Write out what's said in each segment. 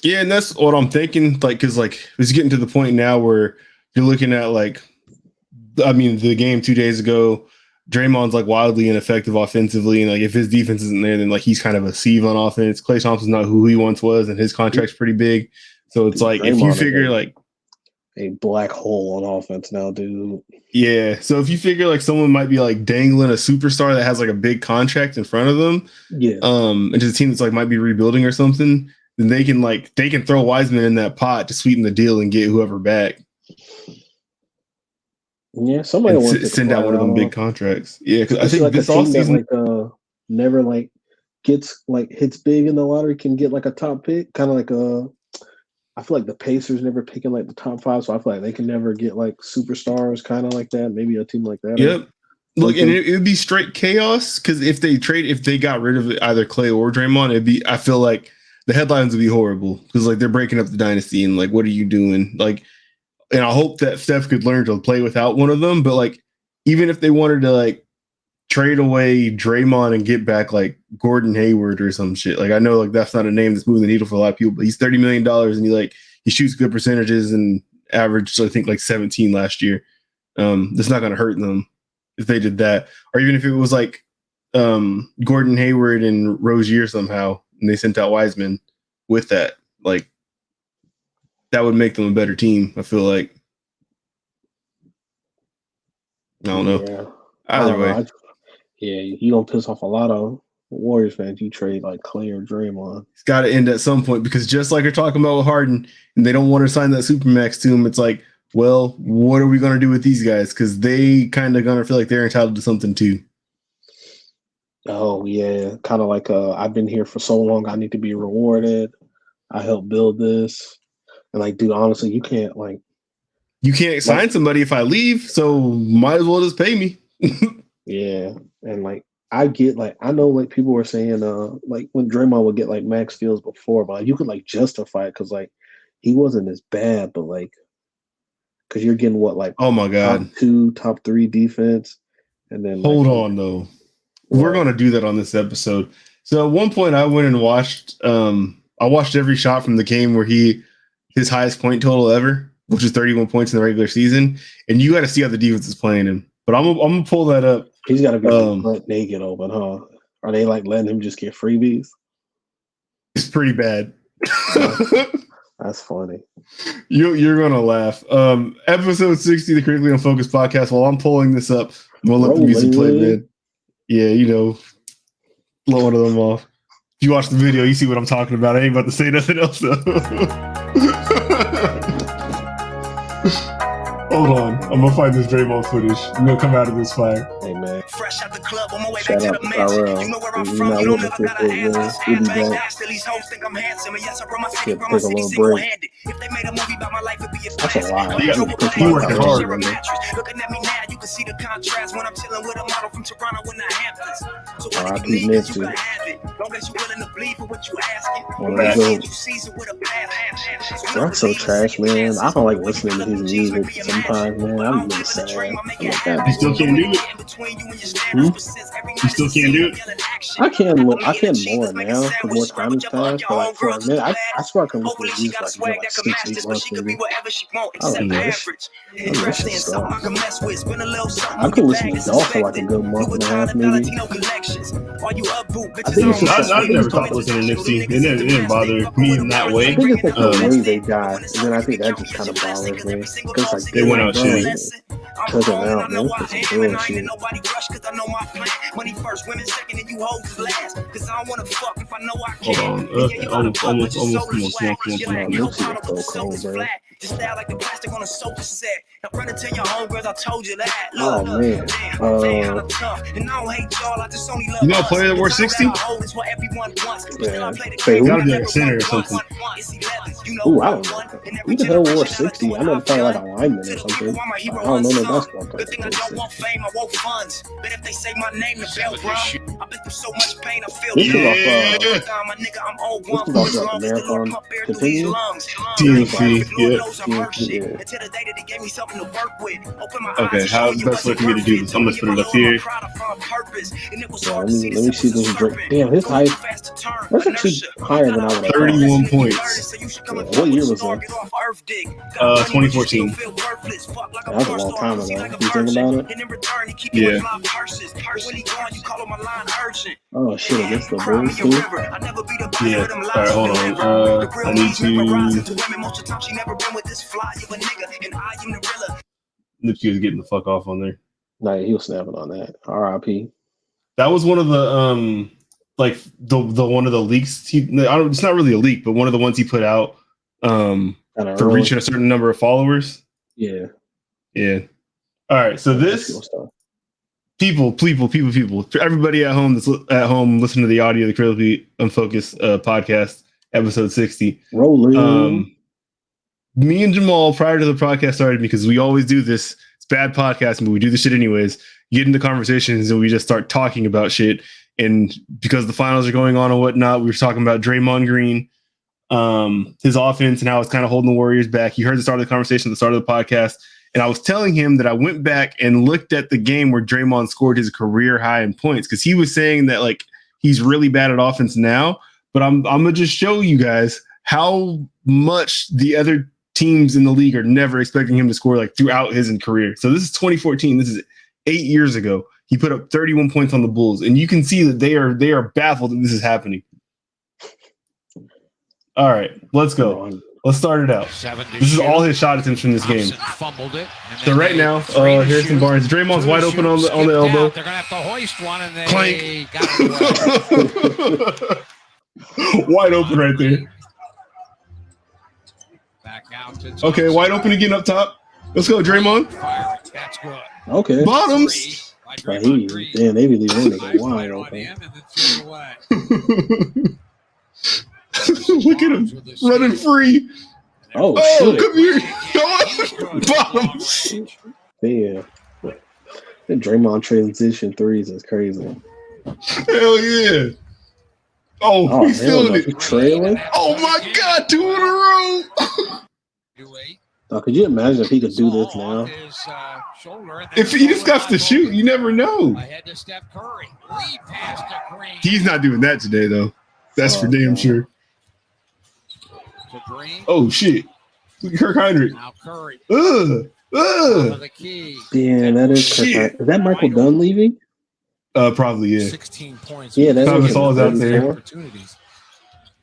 Yeah, and that's what I'm thinking. Like, because like it's getting to the point now where you're looking at like, I mean, the game 2 days ago, Draymond's like wildly ineffective offensively, and like if his defense isn't there, then like he's kind of a sieve on offense. Klay Thompson's not who he once was, and his contract's pretty big. So it's like if you figure like a black hole on offense now, dude. Yeah, so if you figure like someone might be like dangling a superstar that has like a big contract in front of them, and just a team that's like might be rebuilding or something, then they can throw Wiseman in that pot to sweeten the deal and get whoever back. Yeah, somebody wants to send out one of them big contracts. Yeah, because I think like this offseason never like gets like hits big in the lottery can get like a top pick, kind of like I feel like the Pacers never picking like the top 5, so I feel like they can never get like superstars, kind of like that. Maybe a team like that. Yep. Look, and it would be straight chaos because if they got rid of either Klay or Draymond, I feel like the headlines would be horrible because like they're breaking up the dynasty and like what are you doing? Like, and I hope that Steph could learn to play without one of them. But like, even if they wanted to like trade away Draymond and get back like Gordon Hayward or some shit. Like I know like that's not a name that's moving the needle for a lot of people, but he's $30 million and he shoots good percentages and averaged I think like 17 last year. That's not going to hurt them if they did that, or even if it was like Gordon Hayward and Rozier somehow, and they sent out Wiseman with that. Like that would make them a better team. I feel like. I don't know. Yeah. Either way. You gonna piss off a lot of Warriors fans. You trade like Klay or Draymond. It's got to end at some point because just like you're talking about with Harden, and they don't want to sign that supermax to him. It's like, well, what are we gonna do with these guys? Because they kind of gonna feel like they're entitled to something too. Oh yeah, kind of like I've been here for so long. I need to be rewarded. I helped build this, and like, dude, honestly, you can't sign somebody if I leave. So might as well just pay me. Yeah, and like I get like I know like people were saying like when Draymond would get like max deals before, but like, you could like justify it because like he wasn't as bad, but like because you're getting what like oh my god top 2, top 3 defense, and then hold on though, we're gonna do that on this episode. So at one point I went and watched I watched every shot from the game where his highest point total ever, which is 31 points in the regular season, and you got to see how the defense is playing him. But I'm gonna pull that up. He's got to be butt naked open, huh? Are they like letting him just get freebies? It's pretty bad. That's funny. You're gonna laugh. Episode 60, the Critically Unfocused podcast. While I'm pulling this up, I'm gonna let the music play, man. Yeah, blow one of them off. If you watch the video, you see what I'm talking about. I ain't about to say nothing else though. Hold on, I'm gonna find this Draymond footage. I'm gonna come out of this fire. Hey man, fresh out the club on my way shout back out to the Tyrell. mansion. You know where I'm from, you don't never gotta ask. We'll be Bang, back. still these hoes think I'm handsome. And yes, I brought my city, Take brought my a city little single-handed. If they made a movie about my life, it'd be a That's a lie. You working hard, man. Looking at me now, you can see the contrast when I'm chilling with a model from Toronto in the Hamptons. So R.I.P. you need, you Mitchell. can have it. Long as you willing to bleed for what you asking. Well, let's go. You season with a blast. Rock's so trash, man. I don't like listening to his music sometimes, man. I'm really sad. Like that. You still can't do it? You still can't do it? I can more now because more time has passed. But like for a minute, I swear I can listen to music like 6-8 months maybe. I don't know. This sucks. I could listen to Dolph for like a good month and a half maybe. I think it's just I've never stopped listening to Nipsey. It didn't bother me in that way. I think it's like the way they died, and then I think that just kind of bothers me. Because like they went out shooting. Check them out, man. It's some bullshit. Hold on. Almost. Just style like the plastic on a sofa set. Now run and tell your homegirls I told you that. Oh man. You know a player that wore 60? Yeah. Gotta be like a center or something. Ooh, I don't know. Who the hell wore 60? I know it's probably like a lineman or something. I don't know no basketball player. Good thing I don't want fame, I want funds. But if they say my name, the bell, bro. I've been through so much pain, I feel This is off the marathon continue. DMC, yeah. Until the day that they gave me something to work with. Okay, how's the best way for me to do this? I'm gonna put it up here. Yeah, let me see this drink. Damn, his height. That's actually higher than I would have 31 points. Yeah, what year was that? 2014. That was a long time ago. You think about it? Yeah. Oh shit, against the Bulls too? Yeah. Alright, hold on. I need to. Nipsey was getting the fuck off on there. Nah, he was snapping on that. R.I.P. That was one of the like the one of the leaks. It's not really a leak, but one of the ones he put out for reaching a certain number of followers. Yeah. Yeah. All right. So this people, everybody at home that's at home listening to the audio, the Crip Unfocused podcast, episode 60. Rolling. Me and Jamal, prior to the podcast started, because we always do this. It's bad podcasting, but we do this shit anyways. Get into conversations and we just start talking about shit. And because the finals are going on and whatnot, we were talking about Draymond Green, his offense and how it's kind of holding the Warriors back. You heard the start of the conversation at the start of the podcast. And I was telling him that I went back and looked at the game where Draymond scored his career high in points, because he was saying that like he's really bad at offense now. But I'm gonna just show you guys how much the other teams in the league are never expecting him to score like throughout his career. So this is 2014. This is 8 years ago. He put up 31 points on the Bulls, and you can see that they are baffled that this is happening. All right, let's go. Let's start it out. This is all his shot attempts from this game. So right now, Harrison Barnes, Draymond's wide open on the elbow. They're gonna have to hoist one, and they Clank. got it. Wide open right there. Back out to Okay, wide open again up top. Let's go, Draymond. That's good. Okay. Bottoms. Damn, they be leaving nigga wide open. Look at him running free. Oh shit! Come here. Bottoms. Yeah. The Draymond transition threes is crazy. Hell yeah. Oh, he's feeling it. Trailing? Oh my God, 2 in a row. Now, could you imagine if he could do this now? If he just got to shoot, you never know. He's not doing that today, though. That's for damn sure. Oh shit! Kirk Heinrich. Damn, that is Kirk. Is that Michael Dunn leaving? Probably, yeah. 16 points. Yeah, that's Thomas Hall's out there. Opportunities.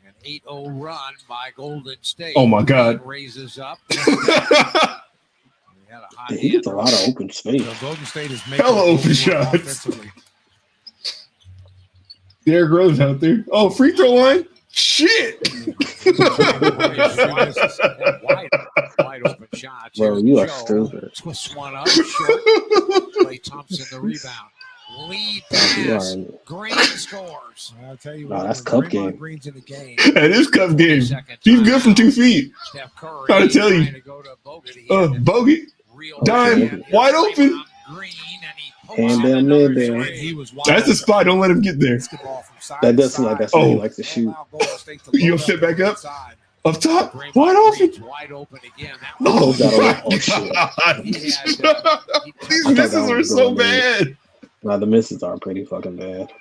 An 8-0 run by Golden State. Oh my God! Raises up. He gets a lot of open space. Golden State is making hella open shots. Derrick Rose out there. Oh, free throw line. Shit. Wide open shots. Bro, you are stupid. Twists one up short. Klay Thompson the rebound. Lead pass. Green scores. I'll tell you what, that's cup game. Green's in the game. That is cup game. He's good from 2 feet. Steph Curry. Gotta tell you. Bogey. Dime. Wide open. Hand down, man down. That's the spot. Don't let him get there. That does seem like that's what he likes to shoot. You'll sit back up. Up top. Wide open. Oh, shit. These misses are so bad. Nah, the misses are pretty fucking bad.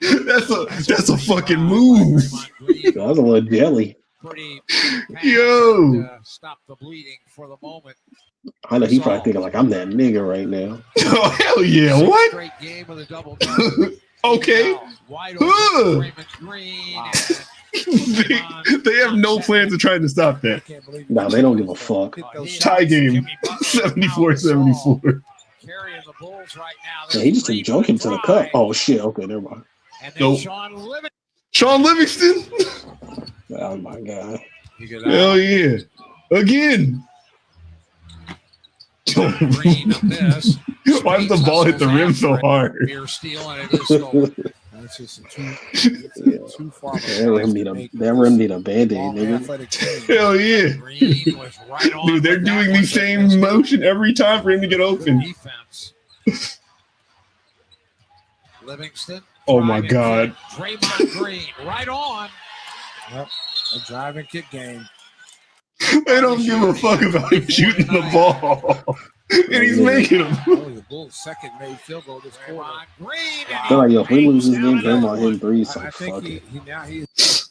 That's a fucking move. That was a little jelly. Yo. Stop the bleeding for the moment. I know he's probably thinking like I'm that nigga right now. Oh hell yeah! What? Okay. They have no plans of trying to stop that. Nah, they don't give a fuck. Tie game, 74-74. Yeah, he just jumped him to the cup. Oh shit! Okay, never mind. Nope. Sean Livingston. Oh my God. Hell yeah! Again. Why does the ball hit the rim so hard? It's just too far. That rim need a Band-Aid, nigga. Hell yeah. Green was right on. Dude, they're doing the same motion every time for him to get open. Defense. Livingston. Oh my God. Draymond Green right on. Yep. A drive and kick game. They don't give a fuck about him shooting the ball. And he's making them. The Bulls' second made field goal this quarter. Green. They're like, yo, if we lose this game, Draymond hitting threes. So I think he's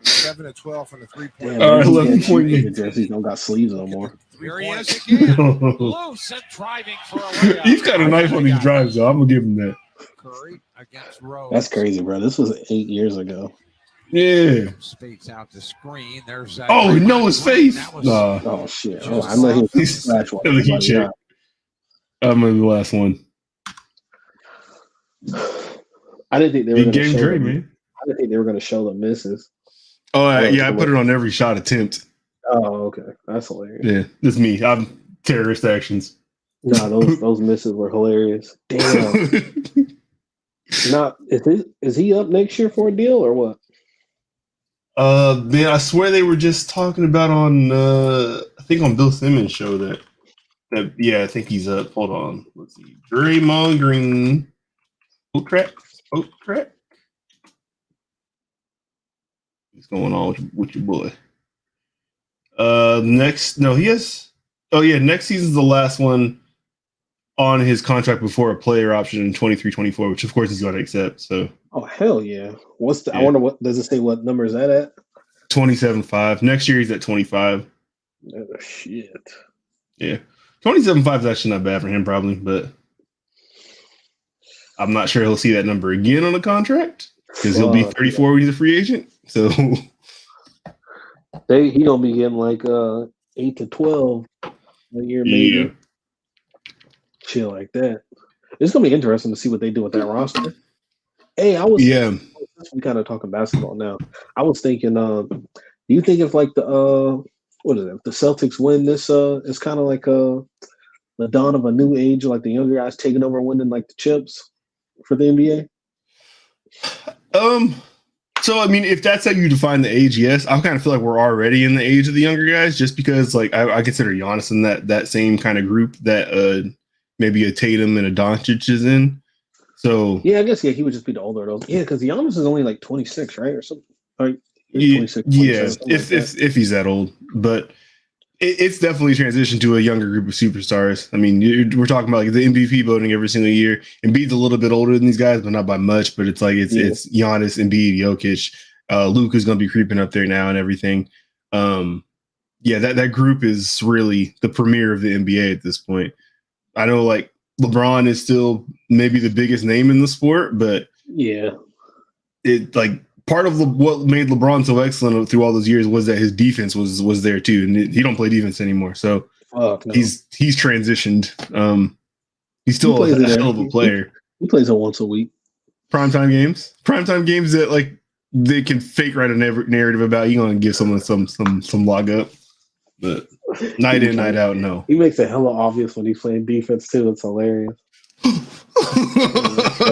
7 to 12 from the 3-point. All right, 11-point game. Jerseys don't got sleeves no more. Here he is again. Loose and driving for a layup. He's got a knife on these drives, though. I'm gonna give him that. Curry against Rose. That's crazy, bro. This was 8 years ago. Yeah. Spates out the screen. There's oh, no, his face. Oh shit. Oh, I know he was scratch one. He checked. I'm in the last one. I didn't think they were going to show Dre, man. I didn't think they were going to show the misses. Oh, yeah, I put it on every shot attempt. Oh, okay. That's hilarious. Yeah, that's me. I'm terrorist actions. Nah, those misses were hilarious. Damn. Not is he up next year for a deal or what? Man, I swear they were just talking about on I think on Bill Simmons' show that yeah, I think he's up. Hold on. Let's see. Draymond Green. Oat crack. What's going on with your boy? Next season's the last one on his contract before a player option in 23-24, which of course he's gonna accept. So oh hell yeah. I wonder what does it say what number is that at? 27.5. Next year he's at 25. Oh, shit. Yeah. 27.5 is actually not bad for him, probably, but I'm not sure he'll see that number again on a contract because he'll be 34 when he's a free agent. So he gonna be getting like 8 to 12 a year, maybe. Yeah. Shit like that. It's gonna be interesting to see what they do with that roster. Hey, we kind of talking basketball now. I was thinking, do you think if like the what is it? If the Celtics win this, it's kind of like the dawn of a new age, like the younger guys taking over, winning like the chips for the NBA. So I mean, if that's how you define the age, yes, I kind of feel like we're already in the age of the younger guys, just because like I consider Giannis in that same kind of group that maybe a Tatum and a Doncic is in. So yeah, I guess he would just be the older of those. Yeah, because Giannis is only like 26, right, or something. Like, yeah, if he's that old, but it's definitely transitioned to a younger group of superstars. I mean, we're talking about like the MVP voting every single year. Embiid's a little bit older than these guys, but not by much. But it's like it's Giannis, Embiid, Jokic, Luka's going to be creeping up there now and everything. Yeah, that group is really the premier of the NBA at this point. I know like LeBron is still maybe the biggest name in the sport, but yeah, it like part of what made LeBron so excellent through all those years was that his defense was there too, and he don't play defense anymore. So he's transitioned. He's still a hell of a player. He plays it once a week. Primetime games that like they can fake write a narrative about. You gonna give someone some log up, but night in, night out, no. He makes it hella obvious when he's playing defense too. It's hilarious. That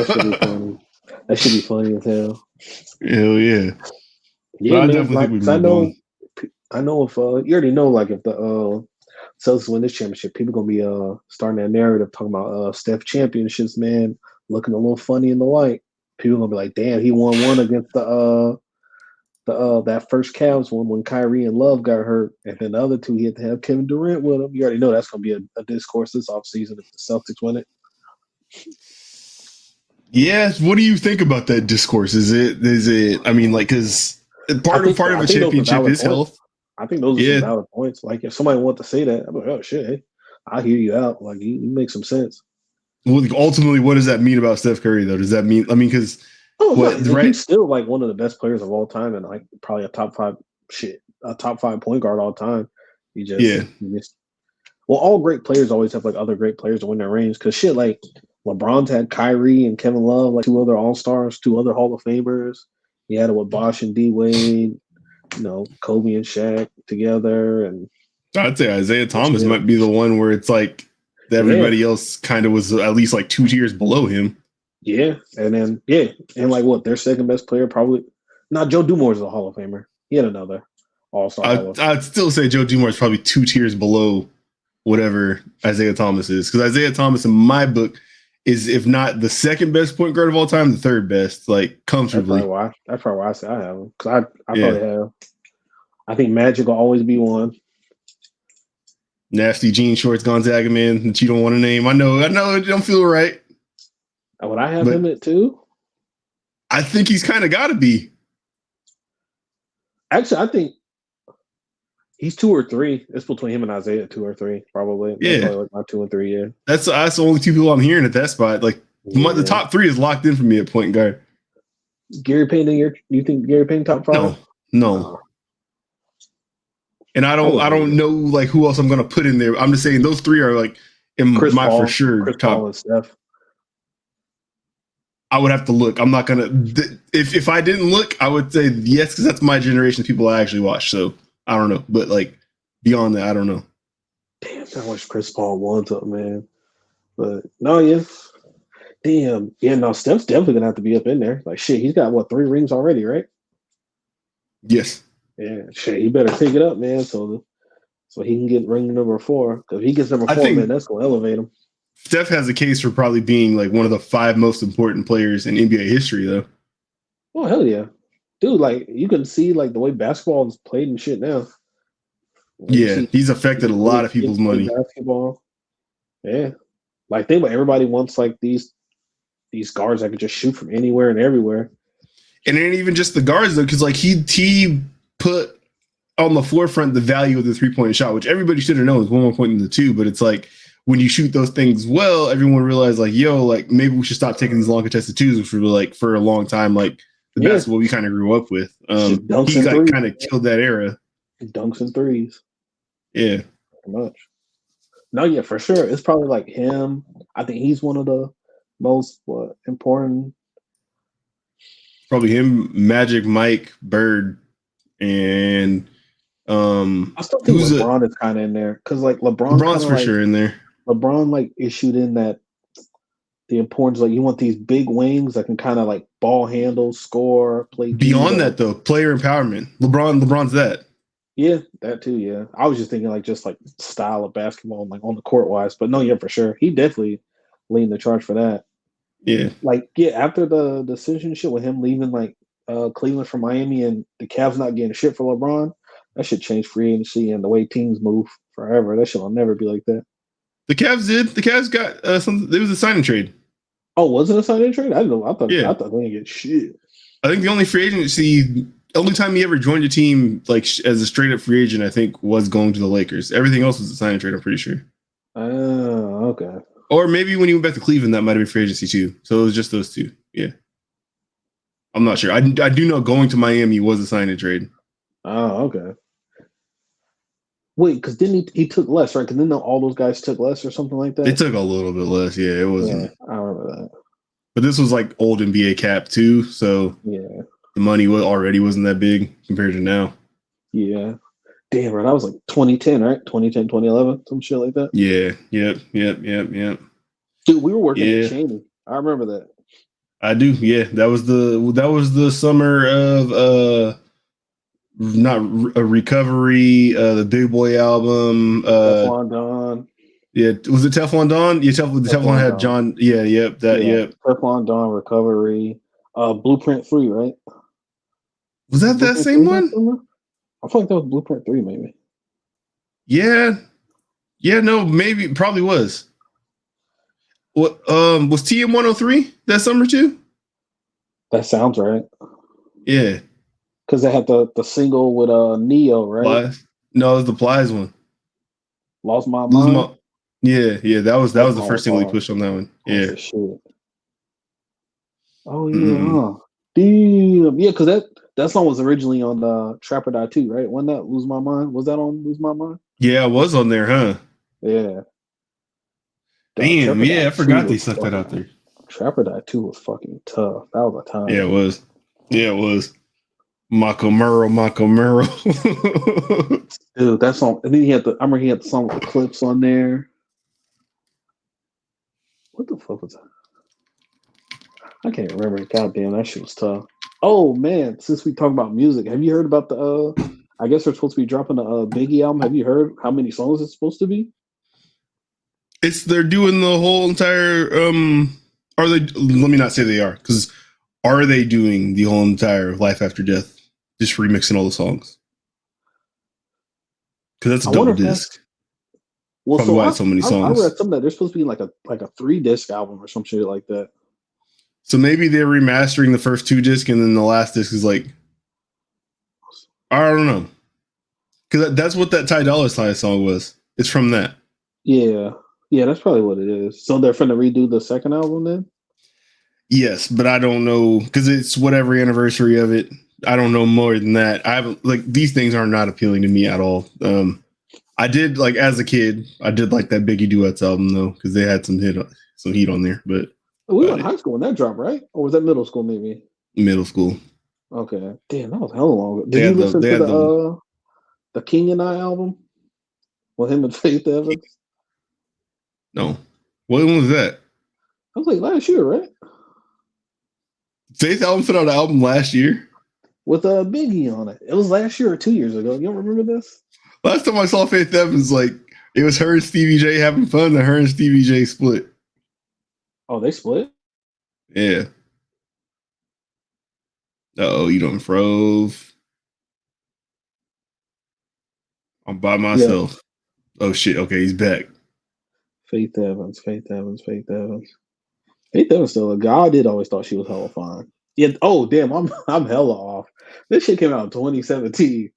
should be funny. That should be funny as hell. Hell yeah. Yeah, I definitely think I know if you already know, like if the Celtics win this championship, people gonna be starting that narrative talking about Steph championships, man, looking a little funny in the light. People gonna be like, damn, he won one against the that first Cavs one when Kyrie and Love got hurt, and then the other two he had to have Kevin Durant with him. You already know that's gonna be a discourse this offseason if the Celtics win it. Yeah, what do you think about that discourse? Is it? I mean, like, because part of a championship is health. I think those are some valid points. Like, if somebody wants to say that, I'm like, oh shit, hey, I'll hear you out. Like, you make some sense. Well, ultimately, what does that mean about Steph Curry, though? Does that mean? I mean, because he's still like one of the best players of all time, and like probably a top five point guard all time. Well, all great players always have like other great players to win their range. Because shit, like LeBron's had Kyrie and Kevin Love, like two other All-Stars, two other Hall of Famers. He had it with Bosh and D Wade, Kobe and Shaq together, and I'd say Isaiah Thomas might be the one where it's like everybody else kind of was at least like 2 tiers below him. Yeah, and then and like what their second best player probably not Joe Dumars is a Hall of Famer. He had another All-Star Hall of Famer. I'd still say Joe Dumars is probably 2 tiers below whatever Isaiah Thomas is, because Isaiah Thomas in my book is, if not the second best point guard of all time, the third best, like comfortably. That's probably why I say I have him, because I probably have. I think Magic will always be one. Nasty jean shorts Gonzaga man that you don't want to name. I know it don't feel right. Would I have him at 2? I think he's kind of got to be. Actually, I think he's 2 or 3. It's between him and Isaiah, 2 or 3, probably. Yeah, probably like my 2 and 3. Yeah, that's the only 2 people I'm hearing at that spot. Like the top 3 is locked in for me at point guard. Gary Payton, you think Gary Payton top 5? No. And I don't know like who else I'm gonna put in there. I'm just saying those 3 are like in Chris my Paul, for sure Chris top. Paul and Steph. I would have to look. I'm not gonna. If I didn't look, I would say yes, because that's my generation of people I actually watch. So I don't know, but like beyond that, I don't know. Damn, I wish Chris Paul won something, man. But no, yeah. Damn, yeah, no. Steph's definitely gonna have to be up in there. Like shit, he's got 3 rings already, right? Yes. Yeah, shit. He better pick it up, man. So he can get ring number 4. Because if he gets number 4, man, that's gonna elevate him. Steph has a case for probably being like one of the 5 most important players in NBA history, though. Oh hell yeah, dude! Like you can see like the way basketball is played and shit now. Yeah, he's affected a lot of people's money. Basketball, yeah. Like think about everybody wants like these guards that can just shoot from anywhere and everywhere. And it ain't even just the guards though, because like he put on the forefront the value of the 3-point shot, which everybody should have known is one more point than the 2. But it's like when you shoot those things well, everyone realized like, yo, like maybe we should stop taking these long contested 2s, which were like for a long time like the basketball we kind of grew up with. He like kind of killed that era. Dunks and 3s. Yeah, pretty much. No, yeah, for sure. It's probably like him. I think he's one of the most important. Probably him, Magic, Mike, Bird, and I still think LeBron is kind of in there because like LeBron's for sure in there. LeBron like issued in that the importance, like you want these big wings that can kind of like ball handle, score, play. Beyond that though, player empowerment. LeBron's that. Yeah, that too. Yeah, I was just thinking like just like style of basketball, like on the court wise. But no, yeah, for sure, he definitely leaned the charge for that. Yeah, like after the decision shit with him leaving like Cleveland for Miami and the Cavs not getting shit for LeBron, that should change free agency and the way teams move forever. That shit will never be like that. The Cavs did. The Cavs got something. It was a sign and trade. Oh, was it a sign and trade? I didn't know. I thought they didn't get shit. I think the only free agency, only time he ever joined a team like as a straight up free agent, I think, was going to the Lakers. Everything else was a sign and trade. I'm pretty sure. Oh, okay. Or maybe when he went back to Cleveland, that might have been free agency too. So it was just those 2. Yeah, I'm not sure. I do know going to Miami was a sign and trade. Oh, okay. Wait, because didn't he took less, right? Because then all those guys took less or something like that? They took a little bit less, yeah. It wasn't. Yeah, I remember that. But this was like old NBA cap too, so yeah, the money already wasn't that big compared to now. Yeah. Damn, right. That was like 2010, right? 2010, 2011, some shit like that. Yeah, yep. Dude, we were working at Cheney. I remember that. I do, yeah. That was the summer of not a recovery, the Big Boy album. Teflon Don. Yeah, was it Teflon Don? Yeah, Teflon had John. Yeah, yep, yep. Teflon Don, Recovery, Blueprint 3, right? Was that Blueprint same one? I feel like that was Blueprint 3, maybe. Yeah, no, maybe, probably was. What was TM 103 that summer too? That sounds right. Yeah. Because they had the single with Neo, right? Plies. No, it was the Plies one. Lost My Mind. Yeah. That was the first thing we pushed on that one. Yeah. Oh, shit. Oh yeah. Damn. Yeah, because that song was originally on Trap or Die 2, right? Wasn't that Lose My Mind? Was that on Lose My Mind? Yeah, it was on there, huh? Yeah. Damn, I forgot they stuck that out there. Trap or Die 2 was fucking tough. That was a time. Yeah, it was. Mako Murrow. Dude, that song. And then he had the song with the clips on there. What the fuck was that? I can't remember. Goddamn, that shit was tough. Oh man, since we talk about music, have you heard about the? I guess they're supposed to be dropping a Biggie album. Have you heard how many songs it's supposed to be? They're doing the whole entire. Are they? Let me not say they are, because are they doing the whole entire Life After Death? Just remixing all the songs. Because that's a double disc. Well, probably why so many songs. I read something that they're supposed to be like a 3-disc album or some shit like that. So maybe they're remastering the first 2 discs and then the last disc is like, I don't know, because that's what that Ty Dolla $ign song was. It's from that. Yeah, that's probably what it is. So they're finna redo the second album then. Yes, but I don't know because it's whatever anniversary of it. I don't know more than that. I have these things are not appealing to me at all. I did as a kid. I did like that Biggie Duets album though because they had some heat on there. But we were in high school when that dropped, right? Or was that middle school? Maybe middle school. Okay, damn, that was hella long ago. Did you listen to the King and I album with him and Faith Evans? No, when was that? I was like last year, right? Faith album put out an album last year with Biggie on it. It was last year or 2 years ago. You don't remember this? Last time I saw Faith Evans, it was her and Stevie J having fun, and her and Stevie J split. Oh, they split? Yeah. Uh-oh, you done froze. I'm by myself. Yeah. Oh, shit. Okay, he's back. Faith Evans. Faith Evans still a guy. I did always thought she was hella fine. Yeah. Oh, damn. I'm hella off. This shit came out in 2017.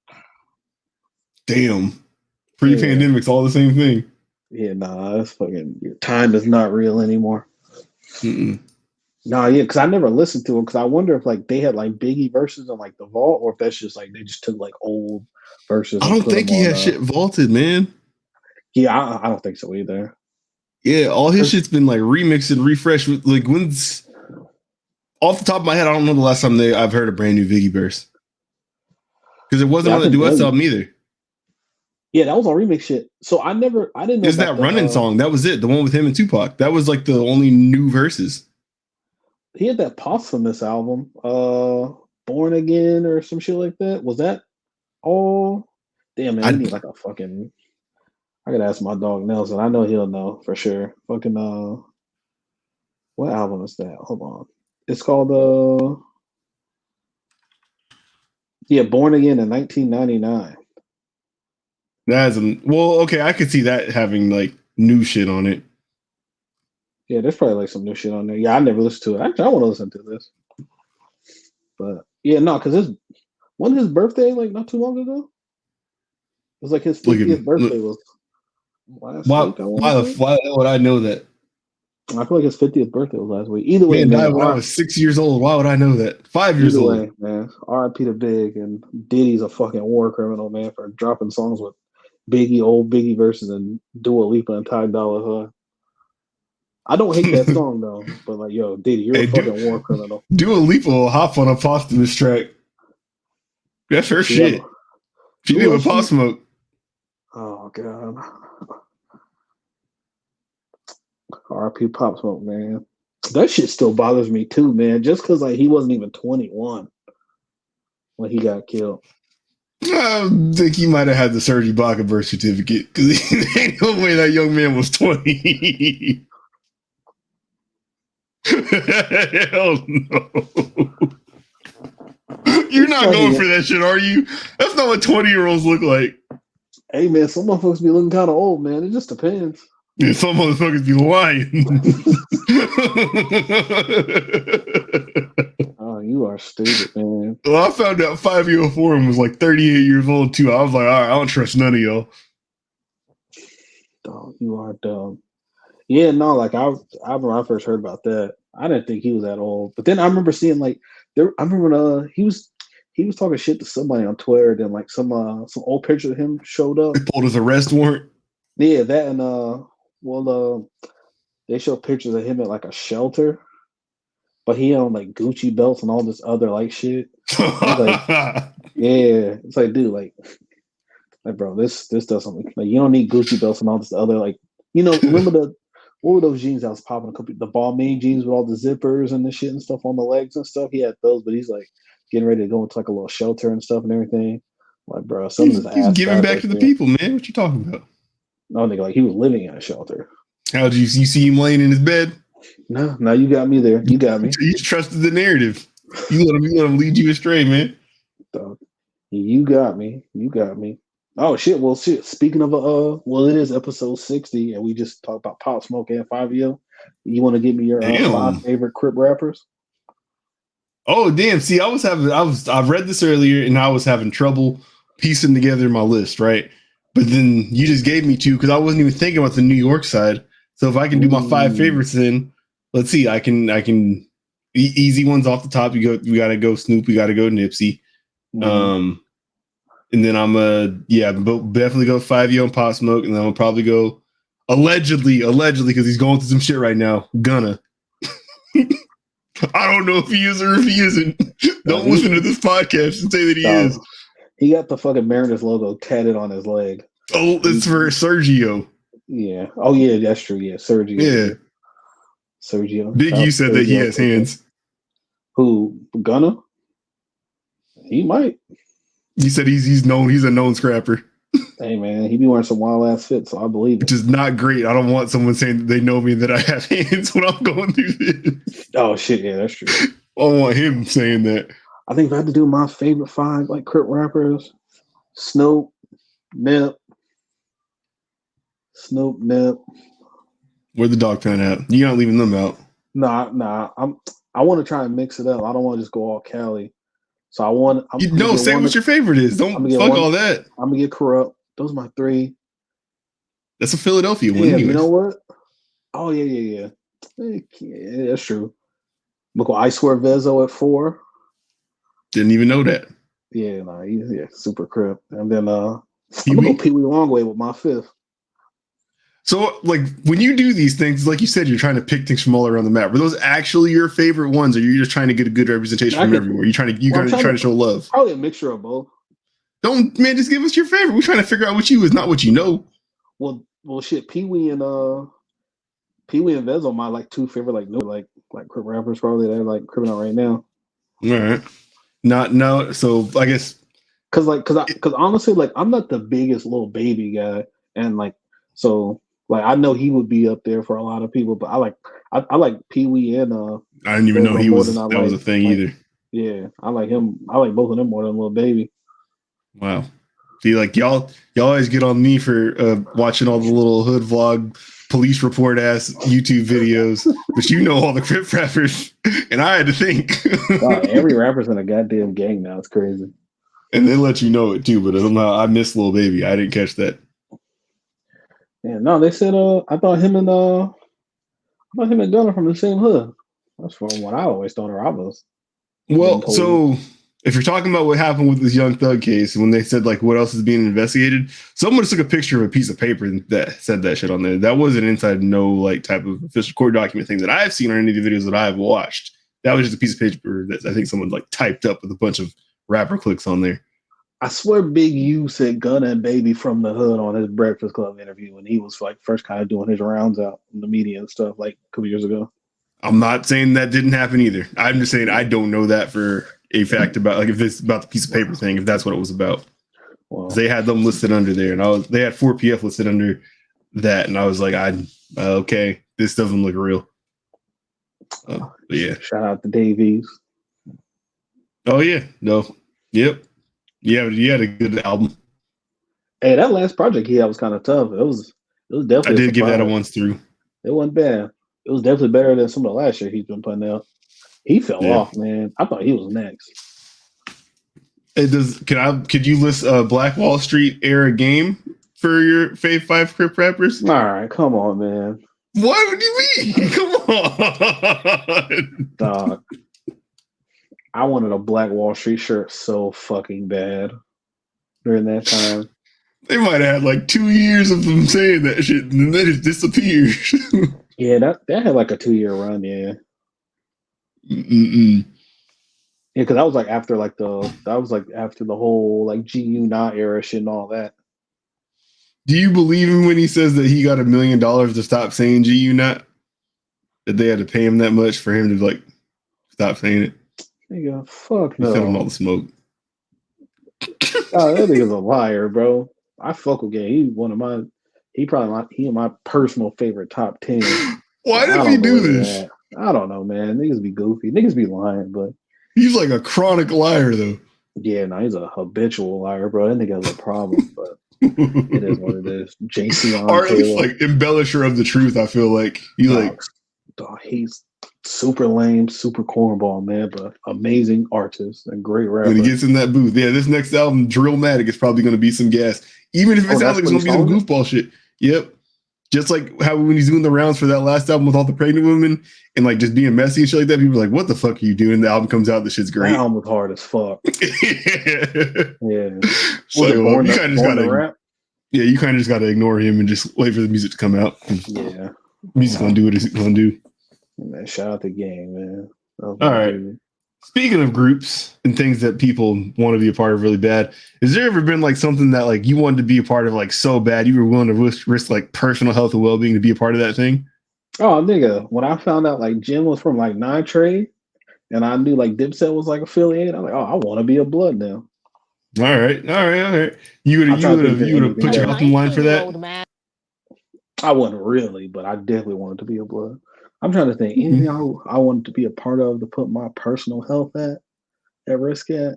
Damn. Pre-pandemic's all the same thing. Yeah, nah. That's fucking. Your time is not real anymore. Mm-mm. Nah, yeah, because I never listened to them. Because I wonder if they had Biggie verses on the vault, or if that's just they just took old verses. I don't think he has shit vaulted, man. Yeah, I don't think so either. Yeah, all his shit's been remixed and refreshed. When's off the top of my head, I don't know the last time I've heard a brand new Biggie verse because it wasn't on the Duets album either. Yeah, that was on remix shit. So I didn't know. There's that running song. That was it. The one with him and Tupac. That was the only new verses. He had that posthumous album, Born Again or some shit like that. Was that all? Damn, man, I need a fucking. I gotta ask my dog Nelson. I know he'll know for sure. Fucking what album is that? Hold on. It's called Born Again in 1999. Okay, I could see that having new shit on it. Yeah, there's probably some new shit on there. Yeah, I never listened to it. Actually, I want to listen to this. But yeah, no, because wasn't his birthday not too long ago? It was his 50th birthday was last week. Why would I know that? I feel his 50th birthday was last week. Either way, man, when I was 6 years old. Why would I know that? 5 years old. Way, man. R.I.P. to Big, and Diddy's a fucking war criminal, man, for dropping songs with old Biggie verses and Dua Lipa and Ty Dolla $ign. I don't hate that song though, but yo, Diddy, you're a fucking war criminal. Dua Lipa will hop on a posthumous track. That's her shit. She did with Pop Smoke. Oh god. R.I.P. Pop Smoke, man. That shit still bothers me too, man. Just because he wasn't even 21 when he got killed. I think he might have had the Serge Ibaka birth certificate because there ain't no way that young man was 20. Hell no. You're not going for that shit, are you? That's not what 20-year-olds look like. Hey, man, some motherfuckers be looking kind of old, man. It just depends. Yeah, some motherfuckers be lying. Oh, you are stupid, man. Well, I found out 504 and was 38 years old, too. I was like, all right, I don't trust none of y'all. Oh, you are dumb. Yeah, no, I remember I first heard about that. I didn't think he was that old. But then I remember seeing I remember he was talking shit to somebody on Twitter, then some old picture of him showed up. They pulled his arrest warrant. Yeah, that and they show pictures of him at a shelter, but he on Gucci belts and all this other shit. Yeah, it's dude, bro, this doesn't you don't need Gucci belts and all this other remember what were those jeans that was popping? The ball main jeans with all the zippers and the shit and stuff on the legs and stuff. He had those, but he's like getting ready to go into like a little shelter and stuff and everything. Like, bro, some of his He's ass giving back right to the there. people, man. What you talking about? No, nigga, like he was living in a shelter. How did you see him laying in his bed? No, you got me there. You got me. You trusted the narrative. You let him lead you astray, man. Dog. You got me. You got me. Oh shit. Well, shit. Speaking of it is episode 60, and we just talked about Pop Smoke and 5yo. You want to give me your 5 favorite Crip rappers? Oh damn! See, I read this earlier, and I was having trouble piecing together my list, right? But then you just gave me 2 because I wasn't even thinking about the New York side. So if I can do my 5 favorites, then let's see. I can easy ones off the top. We got to go Snoop. We got to go Nipsey. And then I'm definitely go 5yo and Pop Smoke, and then I'll probably go allegedly because he's going through some shit right now. Gunna. I don't know if he is or if he isn't. Don't listen to this podcast and say that he is. He got the fucking Mariners logo tatted on his leg. Oh, it's for Sergio. Yeah. Oh yeah, that's true. Yeah, Sergio. Yeah. Sergio. Big U said that he has hands. Who? Gunna? He might. He said he's known. He's a known scrapper. Hey man, he be wearing some wild ass fits, so I believe it. Which is not great. I don't want someone saying that they know me that I have hands when I'm going through this. Oh shit, yeah, that's true. I don't want him saying that. I think if I had to do my favorite 5 like Crip rappers, Snoop, Nip. Where the dog pound at? You're not leaving them out. Nah. I want to try and mix it up. I don't want to just go all Cali. So I want. Say what your favorite is. Don't fuck all that. I'm gonna get Corrupt. Those are my 3. That's a Philadelphia one. Yeah, you know what? Oh yeah. Yeah, that's true. Look, I swear Vezo at 4. Didn't even know that. Yeah, he's super Crip. And then I'm gonna go Pee Wee Longway with my 5th. So, like, when you do these things, like you said, you're trying to pick things from all around the map. Were those actually your favorite ones, or you're just trying to get a good representation from everywhere? You're trying to show love. Probably a mixture of both. Just give us your favorite. We're trying to figure out what you is, not what you know. Well, shit. Pee Wee and Vezo, my like 2 favorite like Crip rappers probably that are like cripping out right now. All right. So I guess because honestly, like I'm not the biggest little baby guy, and like so. Like I know he would be up there for a lot of people, but I like Pee Wee and I didn't even know he was was a thing either. Yeah, I like him. I like both of them more than Lil Baby. Wow. See, like y'all always get on me for watching all the little hood vlog, police report ass YouTube videos, but you know all the Crip rappers, and I had to think. Wow, every rapper's in a goddamn gang now. It's crazy. And they let you know it too, but somehow I missed Lil Baby. I didn't catch that. Yeah, no, they said I thought him and Gunna from the same hood. That's from what I always thought I was. Well, so if you're talking about what happened with this Young Thug case, when they said like what else is being investigated, someone just took a picture of a piece of paper that said that shit on there. That wasn't inside no like type of official court document thing that I've seen or any of the videos that I've watched. That was just a piece of paper that I think someone like typed up with a bunch of rapper clicks on there. I swear Big U said Gunna and Baby from the hood on his Breakfast Club interview when he was like first kind of doing his rounds out in the media and stuff like a couple years ago. I'm not saying that didn't happen either. I'm just saying I don't know that for a fact about like if it's about the piece of paper thing, if that's what it was about. Well, they had them listed under there, and they had 4PF listed under that, and I was like, okay, this doesn't look real. But yeah, shout out to Davies. Oh yeah, no, yep. Yeah, you had a good album. Hey, that last project he had was kind of tough. It was definitely. I did give that a once through. It wasn't bad. It was definitely better than some of the last year he's been putting out. He fell off, man. I thought he was next. Could you list Black Wall Street era game for your fave 5 Crip rappers? All right, come on, man. What do you mean? Come on, dog. I wanted a Black Wall Street shirt so fucking bad during that time. They might have had like 2 years of them saying that shit, and then it just disappeared. Yeah, that had like a 2-year run. Yeah. Mm-mm. Yeah, because that was like after the whole like GU not era shit and all that. Do you believe him when he says that he got $1 million to stop saying "G not"? That they had to pay him that much for him to like stop saying it? Nigga, fuck no. He sent him all no. the smoke. Oh, that nigga's a liar, bro. I fuck with Game. He my personal favorite top 10. Why does he do this? I don't know, man. Niggas be goofy. Niggas be lying, but he's like a chronic liar, though. Yeah, no, he's a habitual liar, bro. That nigga has a problem, but it is what it is. JC on or at Taylor. least like embellisher of the truth. I feel like he's super lame, super cornball, man, but amazing artist and great rapper. When he gets in that booth, yeah, this next album, Drillmatic, is probably going to be some gas, even if it sounds like it's going to be some goofball shit. Yep. Just like how when he's doing the rounds for that last album with all the pregnant women and like just being messy and shit like that, people are like, what the fuck are you doing? The album comes out, the shit's great. That album was hard as fuck. Yeah. So you kind of just gotta rap. Yeah, you kind of just gotta ignore him and just wait for the music to come out. Yeah. Music's gonna do what it's gonna do. Man, shout out to Game, man. All right. Dude. Speaking of groups and things that people want to be a part of really bad, has there ever been like something that like you wanted to be a part of like so bad you were willing to risk like personal health and well-being to be a part of that thing? Oh, nigga, when I found out like Jim was from like 9 Trade and I knew like Dipset was like affiliated, I'm like, oh, I want to be a Blood now. All right. You would have put your health in line for that? I wasn't really, but I definitely wanted to be a Blood. I'm trying to think anything I wanted to be a part of to put my personal health at risk at.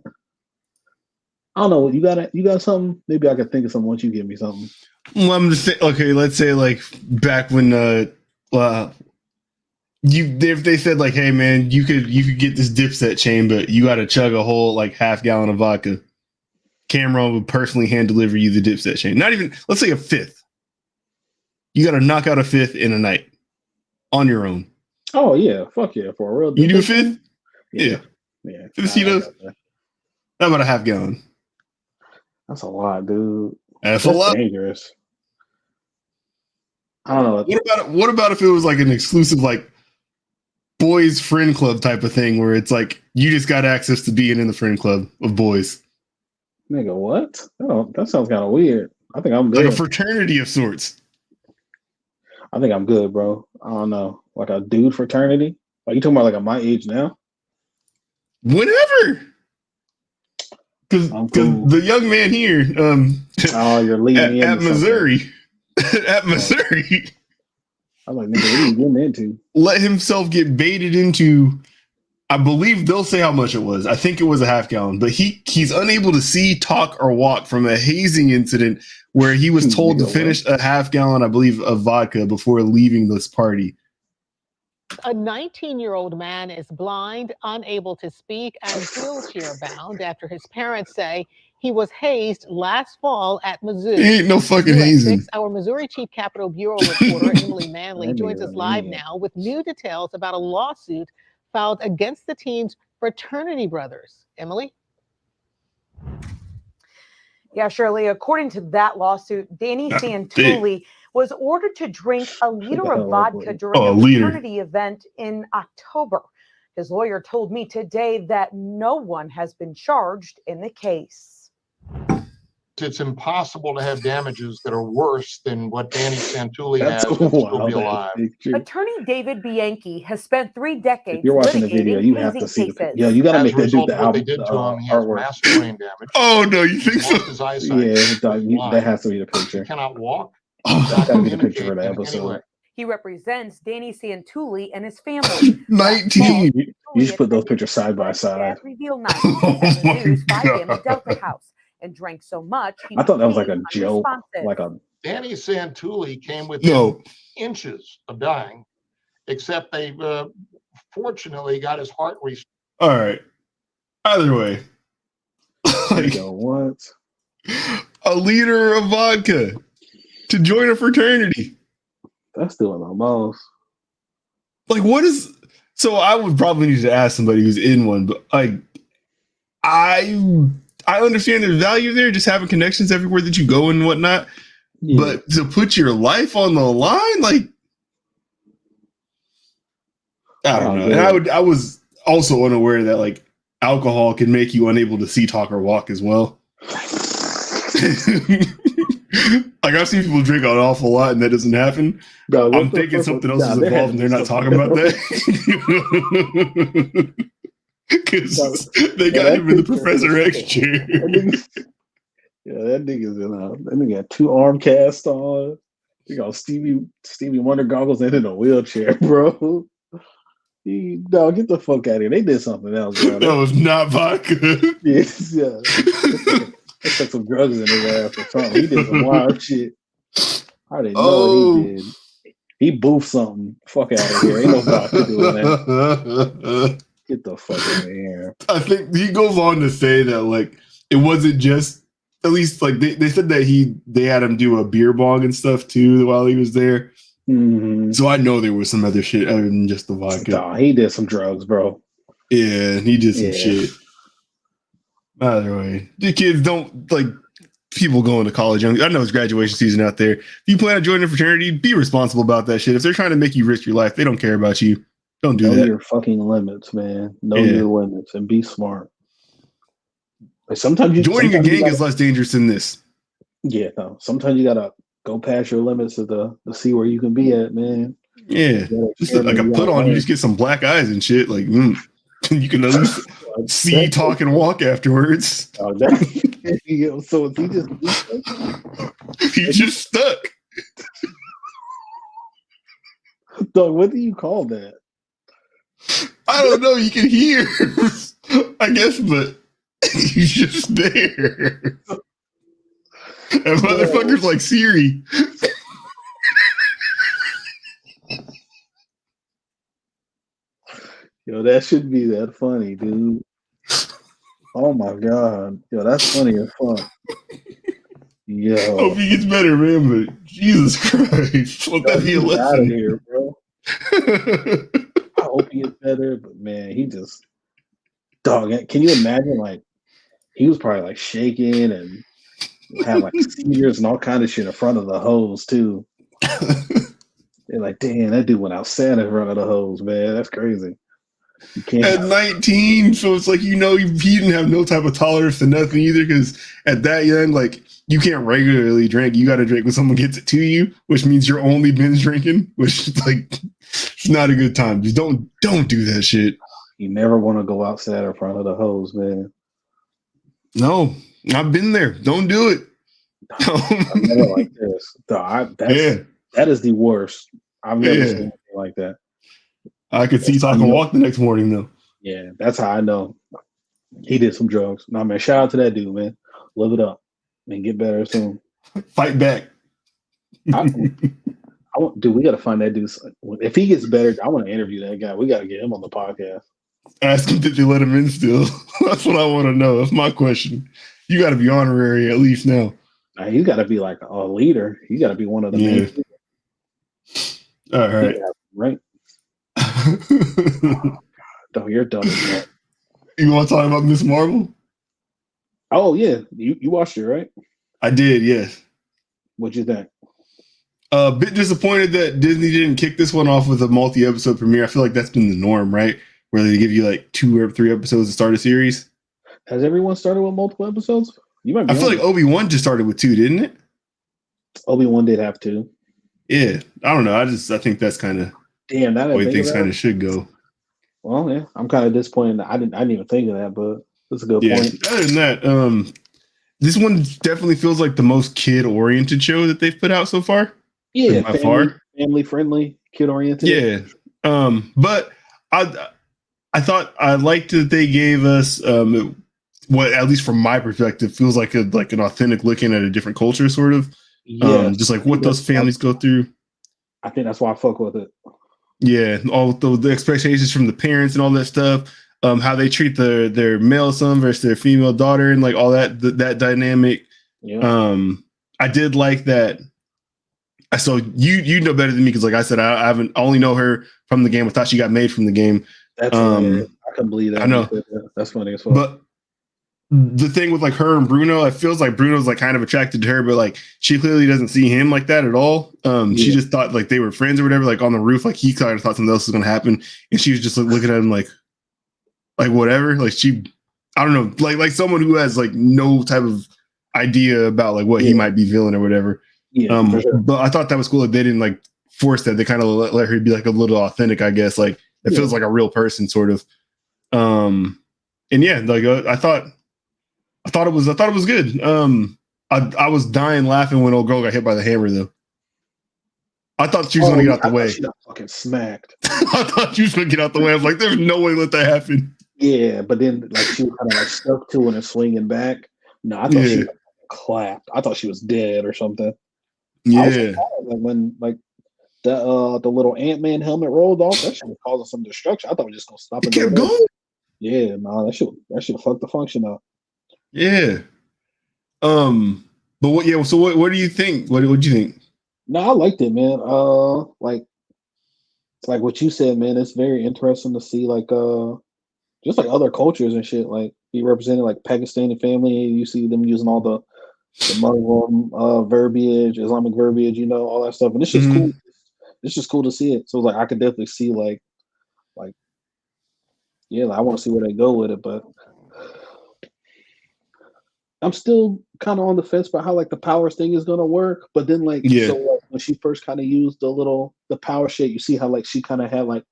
I don't know. You got something? Maybe I could think of something once you give me something. Well, I'm just saying, okay, let's say like back when if they said like, hey man, you could get this Dipset chain, but you got to chug a whole like half gallon of vodka. Cameron would personally hand deliver you the Dipset chain. Not even, let's say a fifth. You got to knock out a fifth in a night. On your own. Oh yeah, fuck yeah, for a real. You do a fifth? Yeah. For the Titos? How about a half gallon? That's a lot, dude. That's a lot. Dangerous. I don't know. What about if it was like an exclusive like boys friend club type of thing where it's like you just got access to being in the friend club of boys? Nigga, what? That sounds kind of weird. I think I'm good. Like a fraternity of sorts. I think I'm good, bro. I don't know. Like a dude fraternity? Like you talking about like at my age now? Whenever. Because the young man here you're leading me at Missouri. At Missouri. I was like, nigga, what are you getting into? Let himself get baited into, I believe they'll say how much it was. I think it was a half gallon, but he's unable to see, talk, or walk from a hazing incident where he was told to finish a half gallon, I believe, of vodka before leaving this party. A 19-year-old man is blind, unable to speak, and wheelchair bound after his parents say he was hazed last fall at Mizzou. He ain't no fucking hazing. Our Missouri Chief Capitol Bureau reporter Emily Manley joins us live now with new details about a lawsuit filed against the team's fraternity brothers. Emily? Yeah, Shirley, according to that lawsuit, Danny Santulli was ordered to drink a liter of vodka during a fraternity event in October. His lawyer told me today that no one has been charged in the case. It's impossible to have damages that are worse than what Danny Santulli has and still be alive. Attorney David Bianchi has spent 3 decades if you're watching the video, you have to see the yeah, you gotta make that dude the album. They did to him, he has massive brain damage. Oh no, you think so? His eyesight. Yeah, that has to be the picture. He cannot walk. That gotta be the picture for the episode. He represents Danny Santulli and his family. 19. You should put those pictures side by side. Reveal night at the News 5 a.m. at Delta House. And drank so much. I thought that was like a joke. Danny Santulli came within inches of dying, except they fortunately got his heart restored. All right. Either way, like, what? A liter of vodka to join a fraternity. That's doing the most. Like, what is? So I would probably need to ask somebody who's in one, but like, I understand there's value there, just having connections everywhere that you go and whatnot. Yeah. But to put your life on the line, like, I don't know. And I was also unaware that like alcohol can make you unable to see, talk, or walk as well. Like I've seen people drink an awful lot and that doesn't happen. Bro, I'm thinking something else is involved and they're not talking about that. Because they got him in the Professor X chair. Yeah, that nigga's in that nigga got 2 arm casts on. He got Stevie Wonder goggles and in a wheelchair, bro. Dog, get the fuck out of here. They did something else, bro. That was not vodka. Yes, yeah. They took some drugs in his ass or something. He did some wild shit. I didn't know what he did. He boofed something. Fuck out of here. Ain't no vodka doing that. Get the fuck out of here. I think he goes on to say that like it wasn't just, at least like they said that they had him do a beer bong and stuff too while he was there. Mm-hmm. So I know there was some other shit other than just the vodka. Nah, he did some drugs, bro. Yeah, he did some shit. Either way, the kids don't like people going to college. I know it's graduation season out there. If you plan on joining a fraternity, be responsible about that shit. If they're trying to make you risk your life, they don't care about you. Don't do that. Know your fucking limits, man. Know your limits and be smart. Like sometimes joining a gang is less dangerous than this. Yeah, no. Sometimes you gotta go past your limits to see where you can be at, man. Yeah, just like a put on, you just get some black eyes and shit. Like you can at least see, talk, and walk afterwards. So is he just stuck. So what do you call that? I don't know. You can hear, I guess, but he's just there. And motherfucker's like Siri. Yo, that should be that funny, dude. Oh my god. Yo, that's funny as fuck. Yo. Hope he gets better, man, but Jesus Christ. Let that be a lesson. Out of here, bro. I hope he gets better, but man, he just dog. Can you imagine like he was probably like shaking and had like seizures and all kind of shit in front of the hose too. They're like, damn, that dude went outside in front of the hose, man. That's crazy. You can't at 19, so it's like he didn't have no type of tolerance to nothing either. Because at that young, like you can't regularly drink. You got to drink when someone gets it to you, which means you're only binge drinking, which is like it's not a good time. Just don't do that shit. You never want to go outside in front of the hose, man. No, I've been there. Don't do it. I've never like this. That is the worst. I've never seen anything like that. I could see I can walk the next morning though. Yeah, that's how I know he did some drugs. Nah, man, shout out to that dude, man. Live it up and get better soon. Fight back. Dude, we got to find that dude. If he gets better, I want to interview that guy. We got to get him on the podcast. Ask him, did they let him in still? That's what I want to know. That's my question. You got to be honorary at least now. He's got to be like a leader. He's got to be one of the main people. All right. Right. Oh, you're dumb as that. You want to talk about Miss Marvel? Oh yeah, you watched it, right? I did, yes. What'd you think? A bit disappointed that Disney didn't kick this one off with a multi-episode premiere. I feel like that's been the norm, right? Where they give you like 2 or 3 episodes to start a series. Has everyone started with multiple episodes? You might. I feel like Obi-Wan just started with 2, didn't it? Obi-Wan did have 2. Yeah, I don't know. I think that's kind of damn that way things kind of should go. Well, yeah, I'm kind of disappointed. I didn't even think of that, but that's a good point. Other than that, this one definitely feels like the most kid-oriented show that they've put out so far. Yeah, by far, family friendly, kid-oriented. Yeah, but I thought I liked that they gave us what, at least from my perspective, feels like an authentic looking at a different culture, sort of. Yeah, just like what those families go through. I think that's why I fuck with it. Yeah, all the expectations from the parents and all that stuff. How they treat their male son versus their female daughter and like all that dynamic. Yeah. I did like that. So you know better than me because like I said, I only know her from the game. I thought she got made from the game. That's I couldn't believe that. I know. That's funny as well. But the thing with like her and Bruno, it feels like Bruno's like kind of attracted to her, but like she clearly doesn't see him like that at all. She just thought like they were friends or whatever, like on the roof, like he kind of thought something else was gonna happen, and she was just like looking at him like whatever. Like I don't know, like someone who has like no type of idea about like what he might be feeling or whatever. Yeah, for sure. But I thought that was cool that they didn't like force that. They kind of let her be like a little authentic, I guess. Like it feels like a real person, sort of. And yeah, like I thought it was good. I was dying laughing when old girl got hit by the hammer, though. I thought she was gonna get out the way. She got fucking smacked. I thought she was gonna get out the way. I was like, "There's no way let that happen." Yeah, but then like she was kind of like stuck to it and swinging back. No, I thought she got clapped. I thought she was dead or something. Yeah, when like the little Ant-Man helmet rolled off, that shit was causing some destruction. I thought we were just gonna stop it. Kept going. Yeah, no, that shit fucked the function up. Yeah. But what? Yeah. So what do you think? What do you think? No, I liked it, man. Like what you said, man. It's very interesting to see like just like other cultures and shit like be represented, like Pakistani family. You see them using all the Muslim verbiage, Islamic verbiage, you know, all that stuff, and it's just cool. It's just cool to see it. So like I could definitely see like yeah, like, I want to see where they go with it, but I'm still kind of on the fence about how like the powers thing is gonna work. But then like so like, when she first kind of used the power shit, you see how like she kind of had like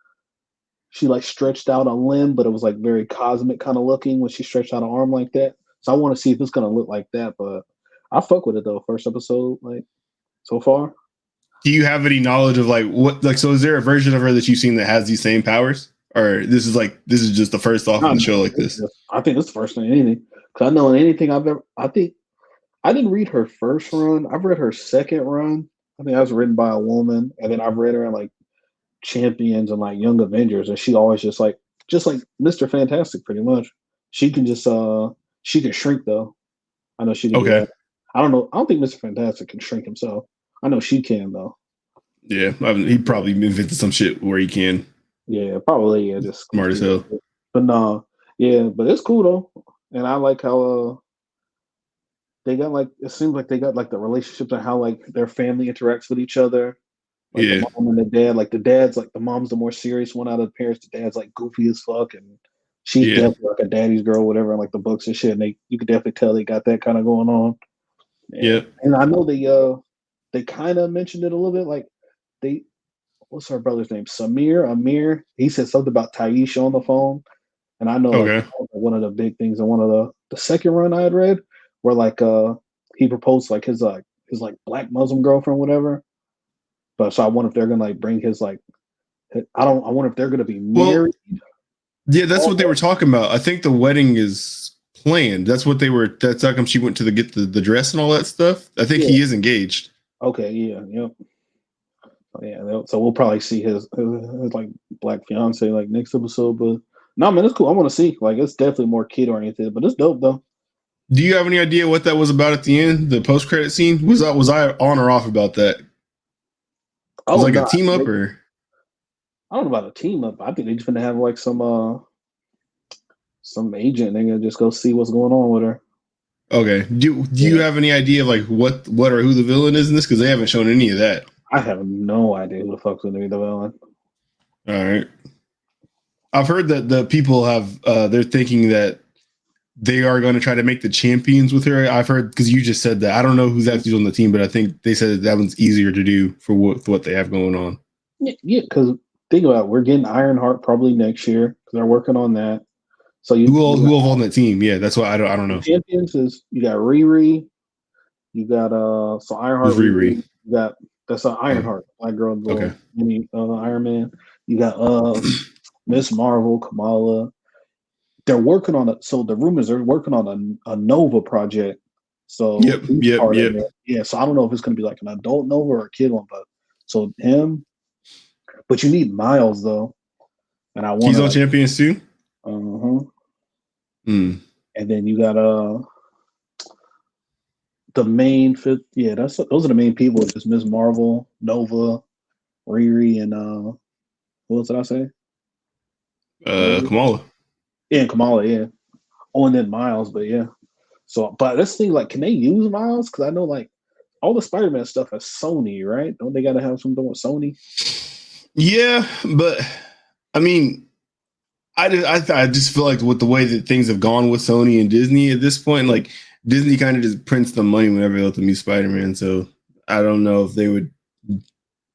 she like stretched out a limb, but it was like very cosmic kind of looking when she stretched out an arm like that. So I want to see if it's gonna look like that. But I fuck with it though. First episode, like so far. Do you have any knowledge of like what like? So is there a version of her that you've seen that has these same powers, or this is just the first off in the show like this? I think it's the first thing anything. Cause I know in anything I've ever, I think I didn't read her first run. I've read her second run. I think that was written by a woman, and then I've read her in like Champions and like Young Avengers, and she always just like Mr. Fantastic, pretty much. She can just she can shrink though. I know she can. Okay. I don't know. I don't think Mr. Fantastic can shrink himself. I know she can though. Yeah, he probably invented some shit where he can. Yeah, probably. Yeah, just smart as hell. But no, yeah, but it's cool though, and I like how they got like it seems like they got like the relationships and how like their family interacts with each other. Like the mom and the dad, like the dad's like the mom's the more serious one out of the parents. The dad's like goofy as fuck, and she's definitely like a daddy's girl, whatever, in like the books and shit. And you could definitely tell they got that kind of going on. And I know they kind of mentioned it a little bit. Like what's her brother's name? Amir. He said something about Taisha on the phone, and I know like one of the big things in one of the second run I had read, where like he proposed like his black Muslim girlfriend, whatever. But so I wonder if they're gonna like bring his like I wonder if they're gonna be married. Yeah, that's what they were talking about. I think the wedding is planned. That's what they were. That's how come she went to get the dress and all that stuff. I think he is engaged. Okay. Yeah. Yep. Yeah. So we'll probably see his like black fiance like next episode. But no, man, it's cool. I want to see. Like, it's definitely more kid oriented, but it's dope though. Do you have any idea what that was about at the end? The post credit scene was I on or off about that? Was like a team up or? I don't know about a team up. I think they just gonna have like some agent. They're gonna just go see what's going on with her. Okay. Do you have any idea of like what or who the villain is in this? Because they haven't shown any of that. I have no idea who the fuck's gonna be the villain. All right. I've heard that the people have they're thinking that they are going to try to make the champions with her. I've heard because you just said that. I don't know who's actually on the team, but I think they said that one's easier to do for what they have going on. Yeah, because think about it, we're getting Ironheart probably next year because they're working on that. So who else on that team? Yeah, that's why I don't know. Champions is you got Riri, you got so Ironheart. Riri. You got that's Ironheart, black girl, okay. Iron Man. You got Miss Marvel, Kamala. They're working on it. So the rumors they're working on a Nova project. So yep. Yeah. So I don't know if it's going to be like an adult Nova or a kid one, but so him. But you need Miles though, and I want. He's on Champions too. And then you got the main fifth. Yeah, those are the main people. Just Miss Marvel, Nova, Riri, and what else did I say? Kamala. Yeah, Kamala. Yeah. Oh, and then Miles. But yeah. So, but this thing, like, can they use Miles? Because I know, like, all the Spider-Man stuff is Sony, right? Don't they got to have something with Sony? Yeah, but I mean, I just feel like with the way that things have gone with Sony and Disney at this point, like Disney kind of just prints the money whenever they let them use Spider-Man. So I don't know if they would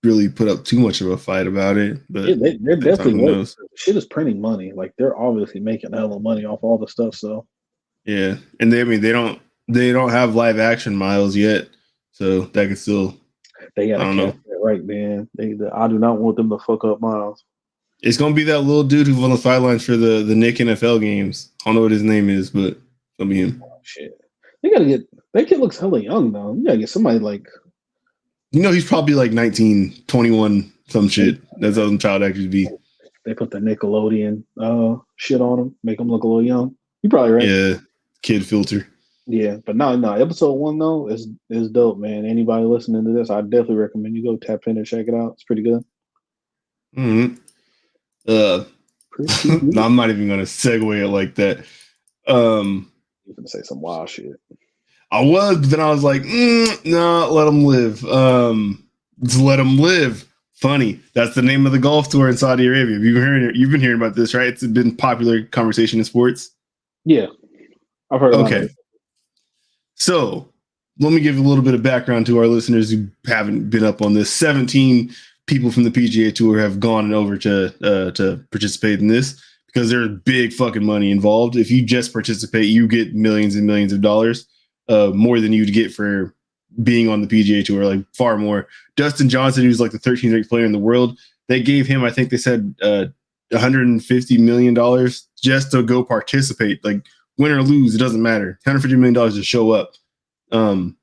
really put up too much of a fight about it. But yeah, they're definitely shit is printing money. Like they're obviously making a hell of money off all the stuff. So yeah, and they don't have live action Miles yet, so that could still. They got to catch that right, man. I do not want them to fuck up Miles. It's gonna be that little dude who's on the sidelines for the Nick NFL games. I don't know what his name is, but it's gonna be him. Oh, shit, they gotta get that kid looks hella young though. You gotta get somebody like. He's probably like 19, 21, some shit. That's how some child actors be. They put the Nickelodeon shit on him, make him look a little young. You probably right. Yeah, kid filter. Yeah, but no. Episode 1 though is dope, man. Anybody listening to this, I definitely recommend you go tap in and check it out. It's pretty good. Mm-hmm. No, I'm not even gonna segue it like that. You're gonna say some wild shit. I was, but then I was like, no, let them live. Just let them live. Funny. That's the name of the golf tour in Saudi Arabia. You've been hearing about this, right? It's been popular conversation in sports. Yeah, I've heard about it. So let me give a little bit of background to our listeners who haven't been up on this. 17 people from the PGA Tour have gone over to participate in this because there's big fucking money involved. If you just participate, you get millions and millions of dollars, more than you'd get for being on the PGA Tour, like far more. Dustin Johnson, who's like the 13th ranked player in the world, they gave him, I think they said $150 million just to go participate. Like win or lose, it doesn't matter. $150 million to show up. And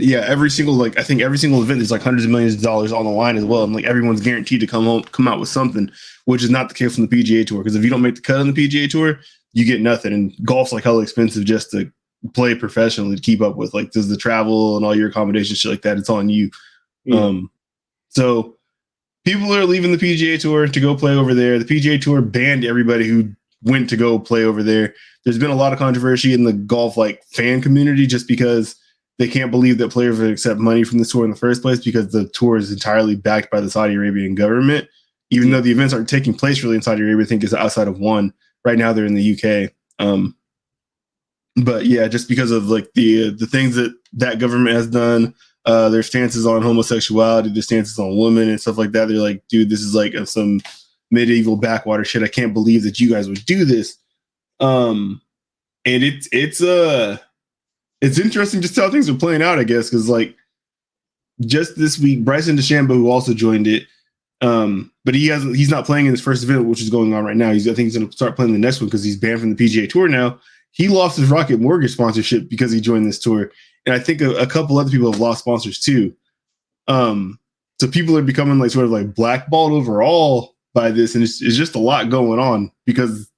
yeah, every single event is like hundreds of millions of dollars on the line as well. And like everyone's guaranteed to come out with something, which is not the case from the PGA Tour. Because if you don't make the cut on the PGA Tour, you get nothing. And golf's like hella expensive just to play professionally to keep up with. Like does the travel and all your accommodations, shit like that, it's on you. Yeah. So people are leaving the PGA Tour to go play over there. The PGA Tour banned everybody who went to go play over there. There's been a lot of controversy in the golf like fan community just because they can't believe that players would accept money from the tour in the first place because the tour is entirely backed by the Saudi Arabian government. Even though the events aren't taking place really in Saudi Arabia, I think it's outside of one. Right now they're in the UK. But yeah, just because of like the things that government has done, their stances on homosexuality, their stances on women and stuff like that. They're like, dude, this is like some medieval backwater shit. I can't believe that you guys would do this. And it's interesting just how things are playing out, I guess, because like just this week, Bryson DeChambeau, who also joined it, but he's not playing in his first event, which is going on right now. I think he's going to start playing the next one because he's banned from the PGA Tour now. He lost his Rocket Mortgage sponsorship because he joined this tour, and I think a couple other people have lost sponsors too. So people are becoming like sort of like blackballed overall by this, and it's just a lot going on because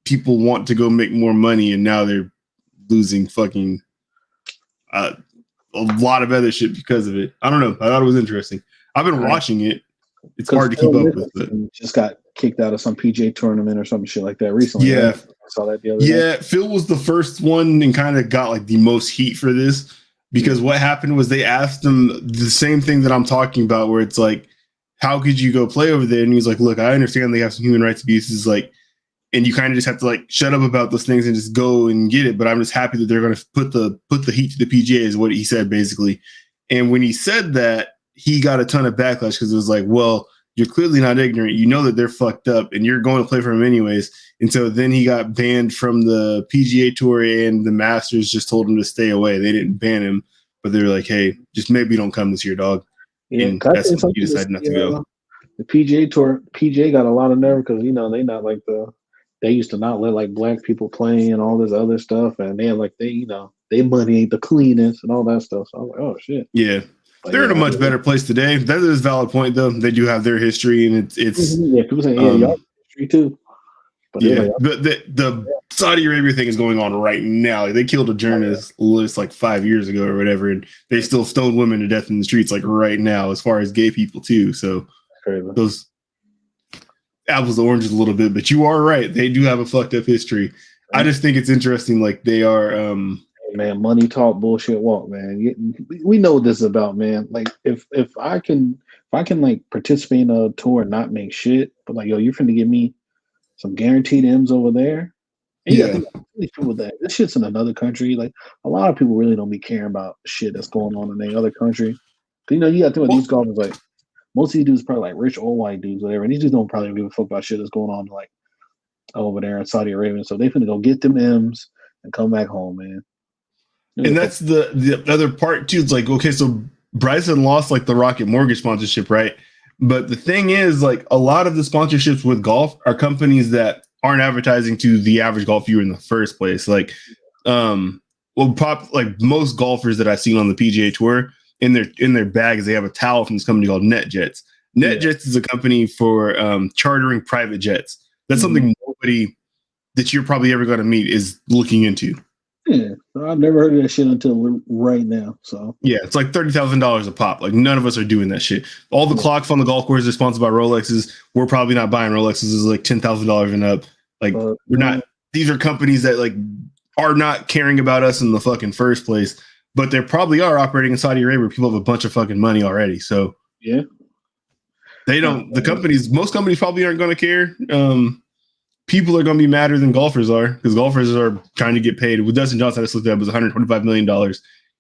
people want to go make more money, and now they're losing fucking a lot of other shit because of it. I don't know. I thought it was interesting. I've been watching it. It's hard to keep up with it. Just got kicked out of some PGA tournament or some shit like that recently. Yeah. Right? I saw that the other day. Phil was the first one and kind of got like the most heat for this because what happened was they asked him the same thing that I'm talking about where it's like, how could you go play over there? And he's like, look, I understand they have some human rights abuses, like, and you kind of just have to like shut up about those things and just go and get it. But I'm just happy that they're going to put the heat to the PGA is what he said basically. And when he said that, he got a ton of backlash because it was like, well, you're clearly not ignorant. You know that they're fucked up and you're going to play for them anyways. And so then he got banned from the PGA Tour and the Masters just told him to stay away. They didn't ban him, but they were like, hey, just maybe don't come this year, dog. Yeah, and that's when he decided not to go. The PGA Tour, PGA got a lot of nerve because, you know, they not like they used to not let like black people play and all this other stuff. And they like, their money ain't the cleanest and all that stuff. So I was like, oh shit. Yeah. But they're in a much better place today. That is a valid point, though. They do have their history, and it's people say, y'all history too. But yeah, but the Saudi Arabia thing is going on right now. Like, they killed a journalist like 5 years ago or whatever, and they still stoned women to death in the streets like right now, as far as gay people too. So those apples to oranges a little bit, but you are right. They do have a fucked up history. I just think it's interesting. Like they are. Man, money talk, bullshit walk, man. We know what this is about, man. Like if I can like participate in a tour and not make shit, but like, yo, you're finna give me some guaranteed M's over there, And yeah, think people that this shit's in another country. Like a lot of people really don't be caring about shit that's going on in any other country. You know, you got to think about these golfers. Like most of these dudes probably like rich old white dudes, whatever. And these dudes don't probably give a fuck about shit that's going on like over there in Saudi Arabia. So they finna go get them M's and come back home, man. And that's the other part too. It's like, okay, so Bryson lost like the Rocket Mortgage sponsorship, right? But the thing is, like, a lot of the sponsorships with golf are companies that aren't advertising to the average golf viewer in the first place. Like, like most golfers that I've seen on the PGA Tour, in their bags, they have a towel from this company called NetJets. NetJets is a company for chartering private jets. That's something nobody that you're probably ever going to meet is looking into. Yeah, I've never heard of that shit until right now. So yeah, it's like $30,000 a pop. Like none of us are doing that shit. All the clocks on the golf course are sponsored by Rolexes. We're probably not buying Rolexes. It's like $10,000 and up. Like we're not. These are companies that like are not caring about us in the fucking first place. But they probably are operating in Saudi Arabia. Where people have a bunch of fucking money already. So yeah, they don't. The companies, most companies probably aren't going to care. People are going to be madder than golfers are because golfers are trying to get paid. With Dustin Johnson, I just looked at it was $125 million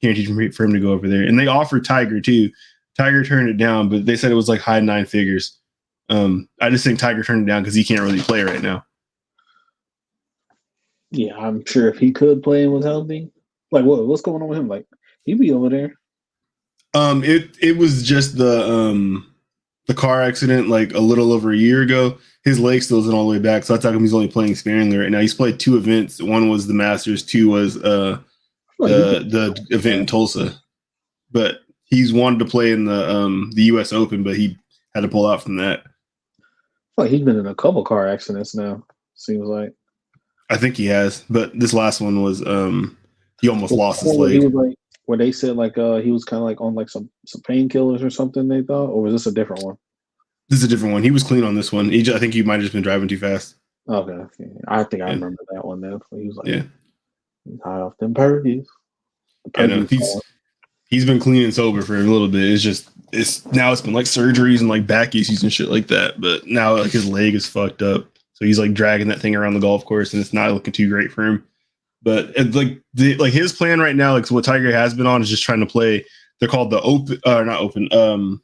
guaranteed for him to go over there. And they offered Tiger too. Tiger turned it down, but they said it was like high 9 figures. I just think Tiger turned it down because he can't really play right now. Yeah, I'm sure if he could play and was healthy, like what's going on with him? Like he'd be over there. It was just the car accident like a little over a year ago. His leg still isn't all the way back, so that's how come he's only playing sparingly right now. He's played 2 events. One was the Masters, 2 was the event in Tulsa. But he's wanted to play in the U.S. Open, but he had to pull out from that. Like he's been in a couple car accidents now. Seems like. I think he has, but this last one was he almost lost his leg. He was like, where they said like he was kind of like on like some painkillers or something. They thought, or was this a different one? This is a different one. He was clean on this one. I think he might have just been driving too fast. Okay, I think I remember that one. Then he was like, he's high off them perkies. He's been clean and sober for a little bit. It's been like surgeries and like back issues and shit like that. But now like his leg is fucked up, so he's like dragging that thing around the golf course, and it's not looking too great for him. But like his plan right now, like so what Tiger has been on is just trying to play. They're called the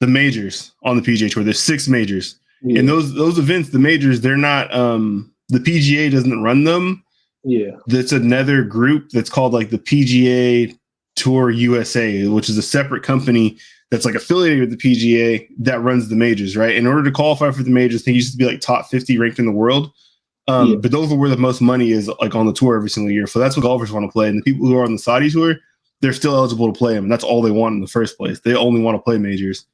the majors on the PGA Tour. There's 6 majors, and those events, the majors, they're not. The PGA doesn't run them. Yeah, that's another group that's called like the PGA Tour USA, which is a separate company that's like affiliated with the PGA that runs the majors. Right. In order to qualify for the majors, they used to be like top 50 ranked in the world. But those are where the most money is like on the tour every single year. So that's what golfers want to play. And the people who are on the Saudi tour, they're still eligible to play them. And that's all they want in the first place. They only want to play majors.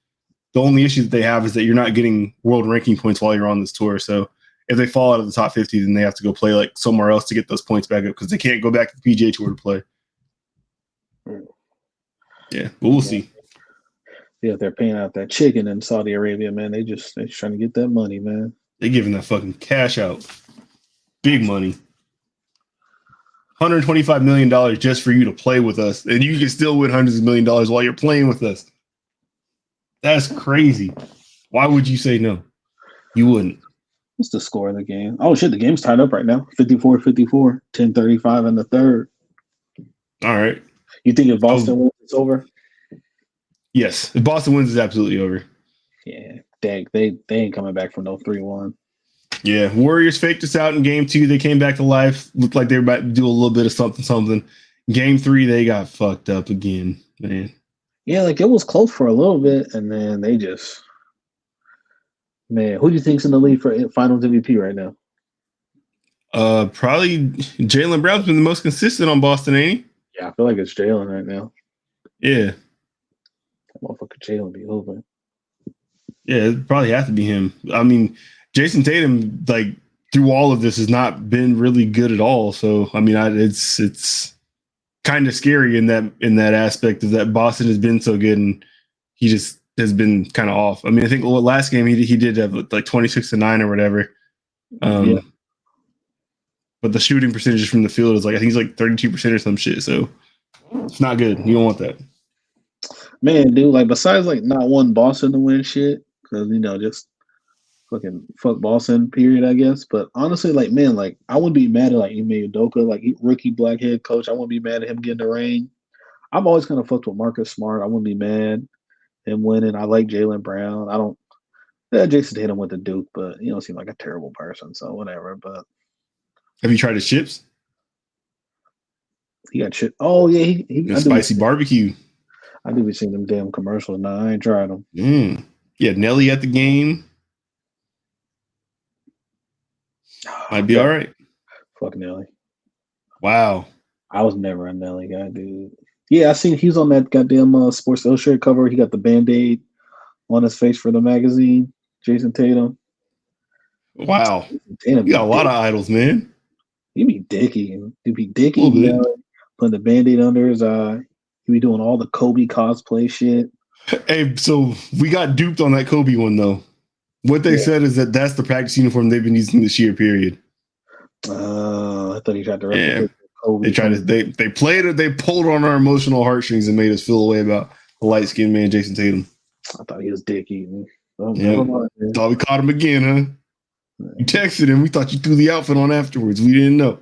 The only issue that they have is that you're not getting world ranking points while you're on this tour. So if they fall out of the top 50, then they have to go play like somewhere else to get those points back up because they can't go back to the PGA Tour to play. Yeah, but we'll see. Yeah, they're paying out that chicken in Saudi Arabia, man. They're just trying to get that money, man. They're giving that fucking cash out. Big money. $125 million just for you to play with us. And you can still win hundreds of $millions while you're playing with us. That's crazy. Why would you say no? You wouldn't. What's the score of the game? Oh, shit, the game's tied up right now. 54-54, 10:35 in the third. All right. You think if Boston wins, it's over? Yes. If Boston wins, it's absolutely over. Yeah. Dang, they ain't coming back from no 3-1. Yeah. Warriors faked us out in game 2. They came back to life. Looked like they were about to do a little bit of something. Game 3, they got fucked up again, man. Yeah, like it was close for a little bit, and then they just man. Who do you think's in the lead for Finals MVP right now? Probably Jaylen Brown's been the most consistent on Boston, ain't he? Yeah, I feel like it's Jaylen right now. Yeah, that motherfucker Jaylen be over. Yeah, it probably has to be him. I mean, Jason Tatum, like through all of this, has not been really good at all. So I mean, it's kind of scary in that aspect of that Boston has been so good and he just has been kind of off. I mean, I think last game he did have like 26-9 or whatever. But the shooting percentage from the field is like, I think he's like 32% or some shit. So it's not good. You don't want that. Man, dude, like besides like not wanting Boston to win shit, because just fuck Boston period, I guess. But honestly, like man, like I wouldn't be mad at like Ime Udoka, like rookie black head coach. I wouldn't be mad at him getting the ring. I've always kind of fucked with Marcus Smart. I wouldn't be mad him winning. I like Jaylen Brown. I don't. Yeah, Jason Tatum went to Duke, but he don't seem like a terrible person, so whatever. But have you tried his chips? He got shit. Oh yeah, he spicy barbecue. I do be seeing them damn commercials. Nah, I ain't tried them. Yeah, Nelly at the game. Might be all right. Fuck Nelly. Wow. I was never a Nelly guy, dude. Yeah, I seen he was on that goddamn Sports Illustrated cover. He got the Band-Aid on his face for the magazine. Jason Tatum. Wow. You got a lot of idols, man. He be dicky. He be dicky. You know, putting the Band-Aid under his eye. He be doing all the Kobe cosplay shit. Hey, so we got duped on that Kobe one, though. What they said is that that's the practice uniform they've been using this year, period. I thought he tried to replicate Kobe. They tried to they played it, they pulled on our emotional heartstrings and made us feel away about the light-skinned man, Jason Tatum. I thought he was dick eating. Oh, yeah. Thought we caught him again, huh? You texted him. We thought you threw the outfit on afterwards. We didn't know.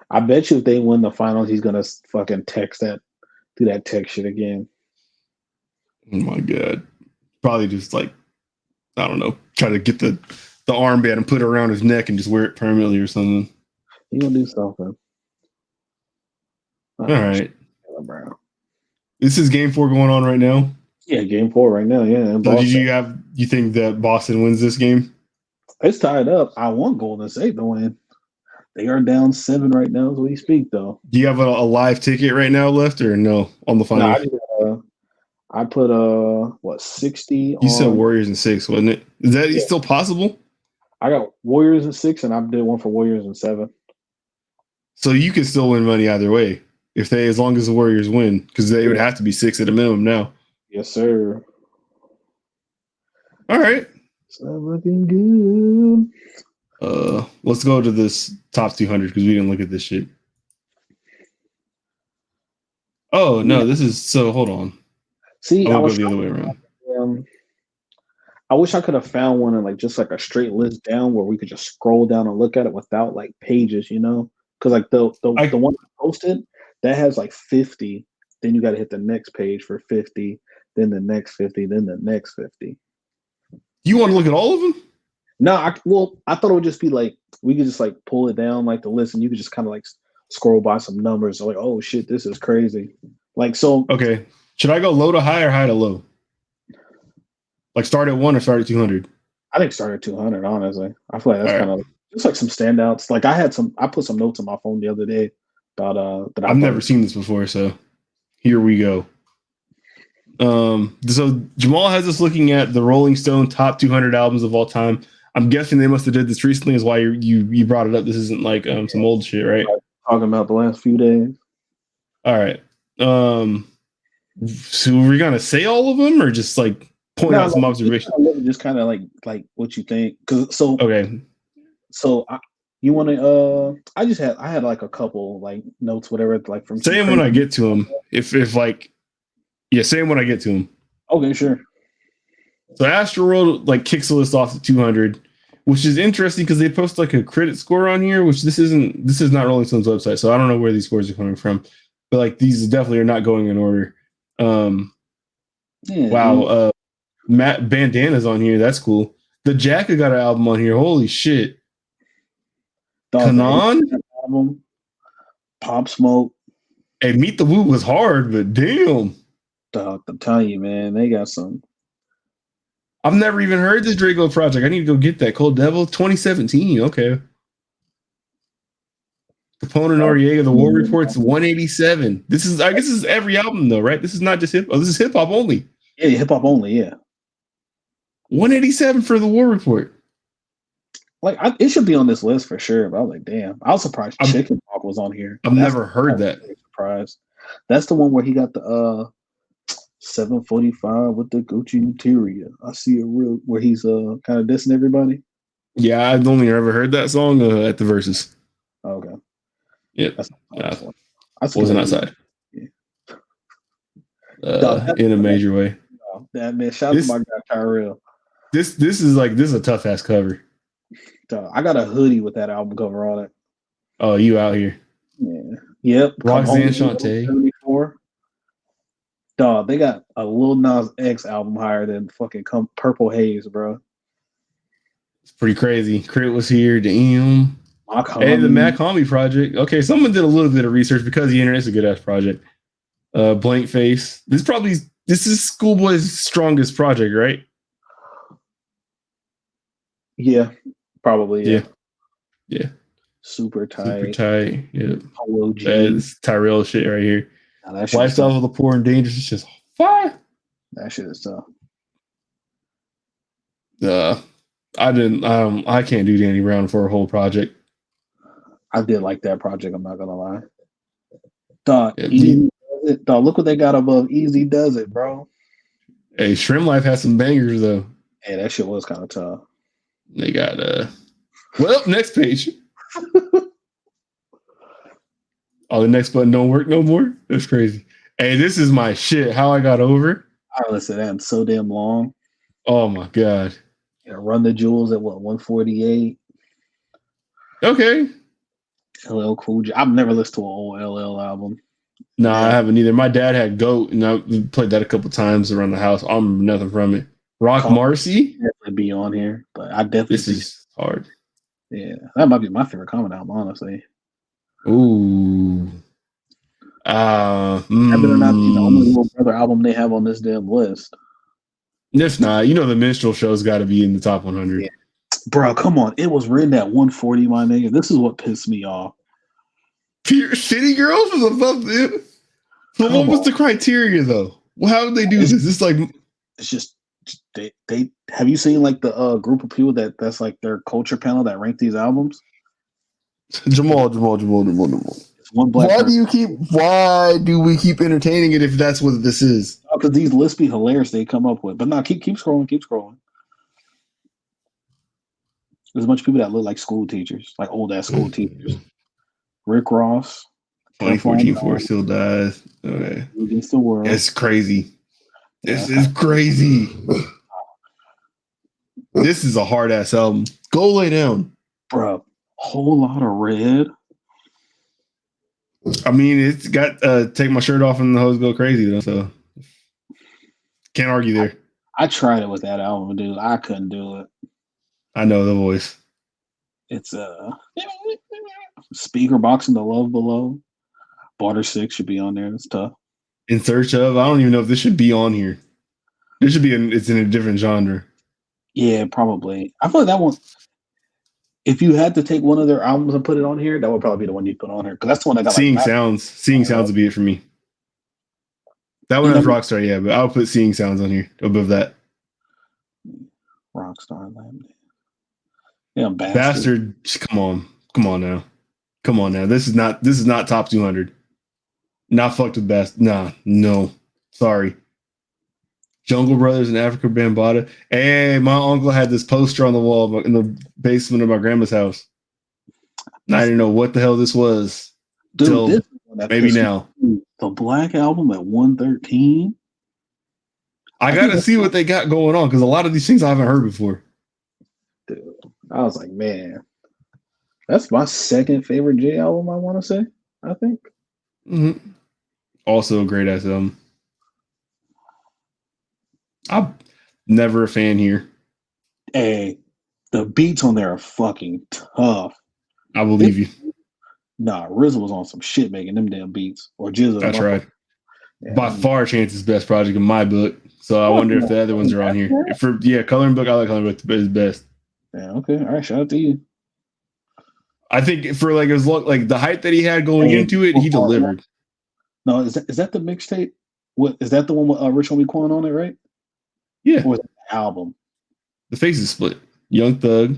I bet you if they win the finals, he's gonna fucking do that text shit again. Oh my god! Probably just like, I don't know, try to get the armband and put it around his neck and just wear it permanently or something. He gonna do something. All right. This is game 4 going on right now. Yeah, game 4 right now. Yeah. So you think that Boston wins this game? It's tied up. I want Golden State to win. They are down 7 right now as we speak, though. Do you have a live ticket right now left or no on the final? No, I put 60. You said Warriors in 6, wasn't it? Is that still possible? I got Warriors in 6, and I did one for Warriors in 7. So you can still win money either way as long as the Warriors win, because they would have to be 6 at a minimum now. Yes, sir. All right. It's not looking good. Let's go to this top 200 because we didn't look at this shit. Oh no, this is hold on. See, I'll go the other way around. I wish I could have found one and just a straight list down where we could just scroll down and look at it without like pages, you know? Because like the one I posted that has like 50. Then you got to hit the next page for 50. Then the next 50. Then the next 50. You want to look at all of them? No, I thought it would just be like we could just like pull it down like the list, and you could just kind of like scroll by some numbers. Like, oh shit, this is crazy. Like so. Okay, should I go low to high or high to low? Like start at 1 or start at 200? I think start at 200. Honestly, I feel like that's kind of just like some standouts. Like I put some notes on my phone the other day about that. I've never seen this before, so here we go. So Jamal has us looking at the Rolling Stone top 200 albums of all time. I'm guessing they must have did this recently, is why you brought it up. This isn't like some old shit, right? Talking about the last few days. All right. So we're gonna say all of them, or just like point out some observations? Just kind of like what you think. Okay. So you want to? I had like a couple like notes, whatever. Like from say them when I get to them. If like, yeah, say them when I get to them. Okay, sure. So Astroworld like kicks the list off at 200, which is interesting because they post like a credit score on here, which this is not Rolling Stone's website, so I don't know where these scores are coming from, but like these definitely are not going in order. Wow, Matt Bandana's on here. That's cool. The Jacka got an album on here. Holy shit. Kanan album. Pop Smoke. Hey, Meet the Woo was hard, but damn. Dog, I'm telling you, man, they got some. I've never even heard this Draco project. I need to go get that. Cold Devil 2017. Okay. Capone and Noriega, The War Report's 187. I guess this is every album though, right? This is not just this is hip hop only. Yeah, hip hop only, yeah. 187 for The War Report. Like it should be on this list for sure, but I was like, damn. I was surprised Chicken Talk was on here. I've never heard that. Surprised. That's the one where he got the 745 with the Gucci interior. I see a real where he's kind of dissing everybody. Yeah, I've only ever heard that song at the verses. Okay. Yeah. I wasn't outside. Yeah. In a major way. That man, shout out to my guy Tyrell. This is a tough ass cover. I got a hoodie with that album cover on it. Oh, you out here? Yeah. Yep. Roxanne Shante. 74. Dog, they got a Lil Nas X album higher than fucking Purple Haze, bro. It's pretty crazy. Crip was here. Damn. Hey, the Mac Homie project. Okay, someone did a little bit of research because the internet's a good ass project. Blank Face. This is Schoolboy's strongest project, right? Yeah, probably. Yeah. Super tight. Yeah. Polo G. That's Tyrell shit right here. Lifestyle of the Poor and Dangerous is just fire. That shit is tough. I can't do Danny Brown for a whole project. I did like that project, I'm not gonna lie. Dog, Easy does it. Dog, look what they got above Easy Does It, bro. Hey, Shrimp Life has some bangers though. Hey, that shit was kind of tough. They got next page. Oh, the next button don't work no more? That's crazy. Hey, this is my shit. How I Got Over. I listen to that. So damn long. Oh my god. Yeah, Run the Jewels at 148. Okay. LL Cool J. I've never listened to an old LL album. No, I haven't either. My dad had Goat, and I played that a couple times around the house. I remember nothing from it. Rock Marcy definitely be on here, but I definitely this is hard. Yeah, that might be my favorite Common album, honestly. Ooh. That better not be the only Little Brother album they have on this damn list. If not, the Minstrel Show's got to be in the top 100. Yeah. Bro, come on. It was written at 140, my nigga. This is what pissed me off. City Girls was above them. So what was the criteria, though? Well, how did they do this? It's like... It's just... They have you seen like the group of people that's like their culture panel that rank these albums? Jamal. One black Why do we keep entertaining it if that's what this is? Because these lists be hilarious they come up with. But no, keep scrolling. There's a bunch of people that look like school teachers, like old ass school teachers. Rick Ross. 2014 4 Still Dies. Okay. Against the World. It's crazy. This is crazy. This is a hard ass album. Go Lay Down. Bro, Whole Lot of Red. I mean, it's got Take My Shirt Off and the Hoes Go Crazy though, so can't argue there. I tried it with that album, dude. I couldn't do it. I know the voice. It's Speaker Box and The Love Below. Barter 6 should be on there. It's tough. In Search Of. I don't even know if this should be on here. This should be it's in a different genre. Yeah, probably. I feel like that one. If you had to take one of their albums and put it on here, that would probably be the one you put on here because that's the one I got. Seeing Sounds would be it for me. That one has Rockstar, yeah, but I'll put Seeing Sounds on here above that. Rockstar, yeah, Bastard. Come on now. This is not top 200. Not fucked with best. Nah, no. Sorry. Jungle Brothers and Africa Bambaataa. Hey, my uncle had this poster on the wall in the basement of my grandma's house. And I didn't know what the hell this was. Dude, maybe now. The Black Album at 113. I got to see what they got going on because a lot of these things I haven't heard before. Dude, I was like, man, that's my second favorite J album, I want to say, I think. Mm-hmm. Also a great ass album. I'm never a fan here. Hey, the beats on there are fucking tough. I believe you. Nah, RZA was on some shit making them damn beats. Or Jizza. That's right. Yeah, by far, Chance's best project in my book. So I wonder if the other ones are on here. Coloring Book, I like Coloring Book is best. Yeah, okay. All right, shout out to you. I think for his look, the hype that he had going into it, he delivered. No, is that the mixtape? What is that the one with Rich Homie Quan on it, right? Yeah. Or the album? The Faces Split. Young Thug,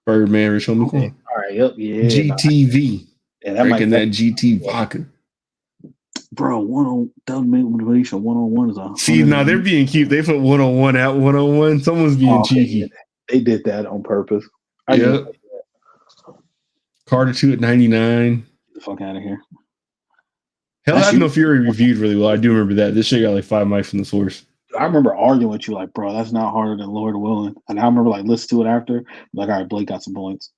Birdman, Rich Homie Quan. All right, yep, yeah. GTV. Yeah, that GT vodka. Bro, Doug Motivation 101 is a. See, now they're being cute. They put 101 at 101. Someone's being cheeky. They did that on purpose. Yep. Carter 2 at 99. Get the fuck out of here. Hell, I don't know if Fury reviewed really well. I do remember that. This shit got 5 mics from the source. I remember arguing with you like, bro, that's not harder than Lord Willing. And I remember like listening to it after, like, all right, Blake got some points.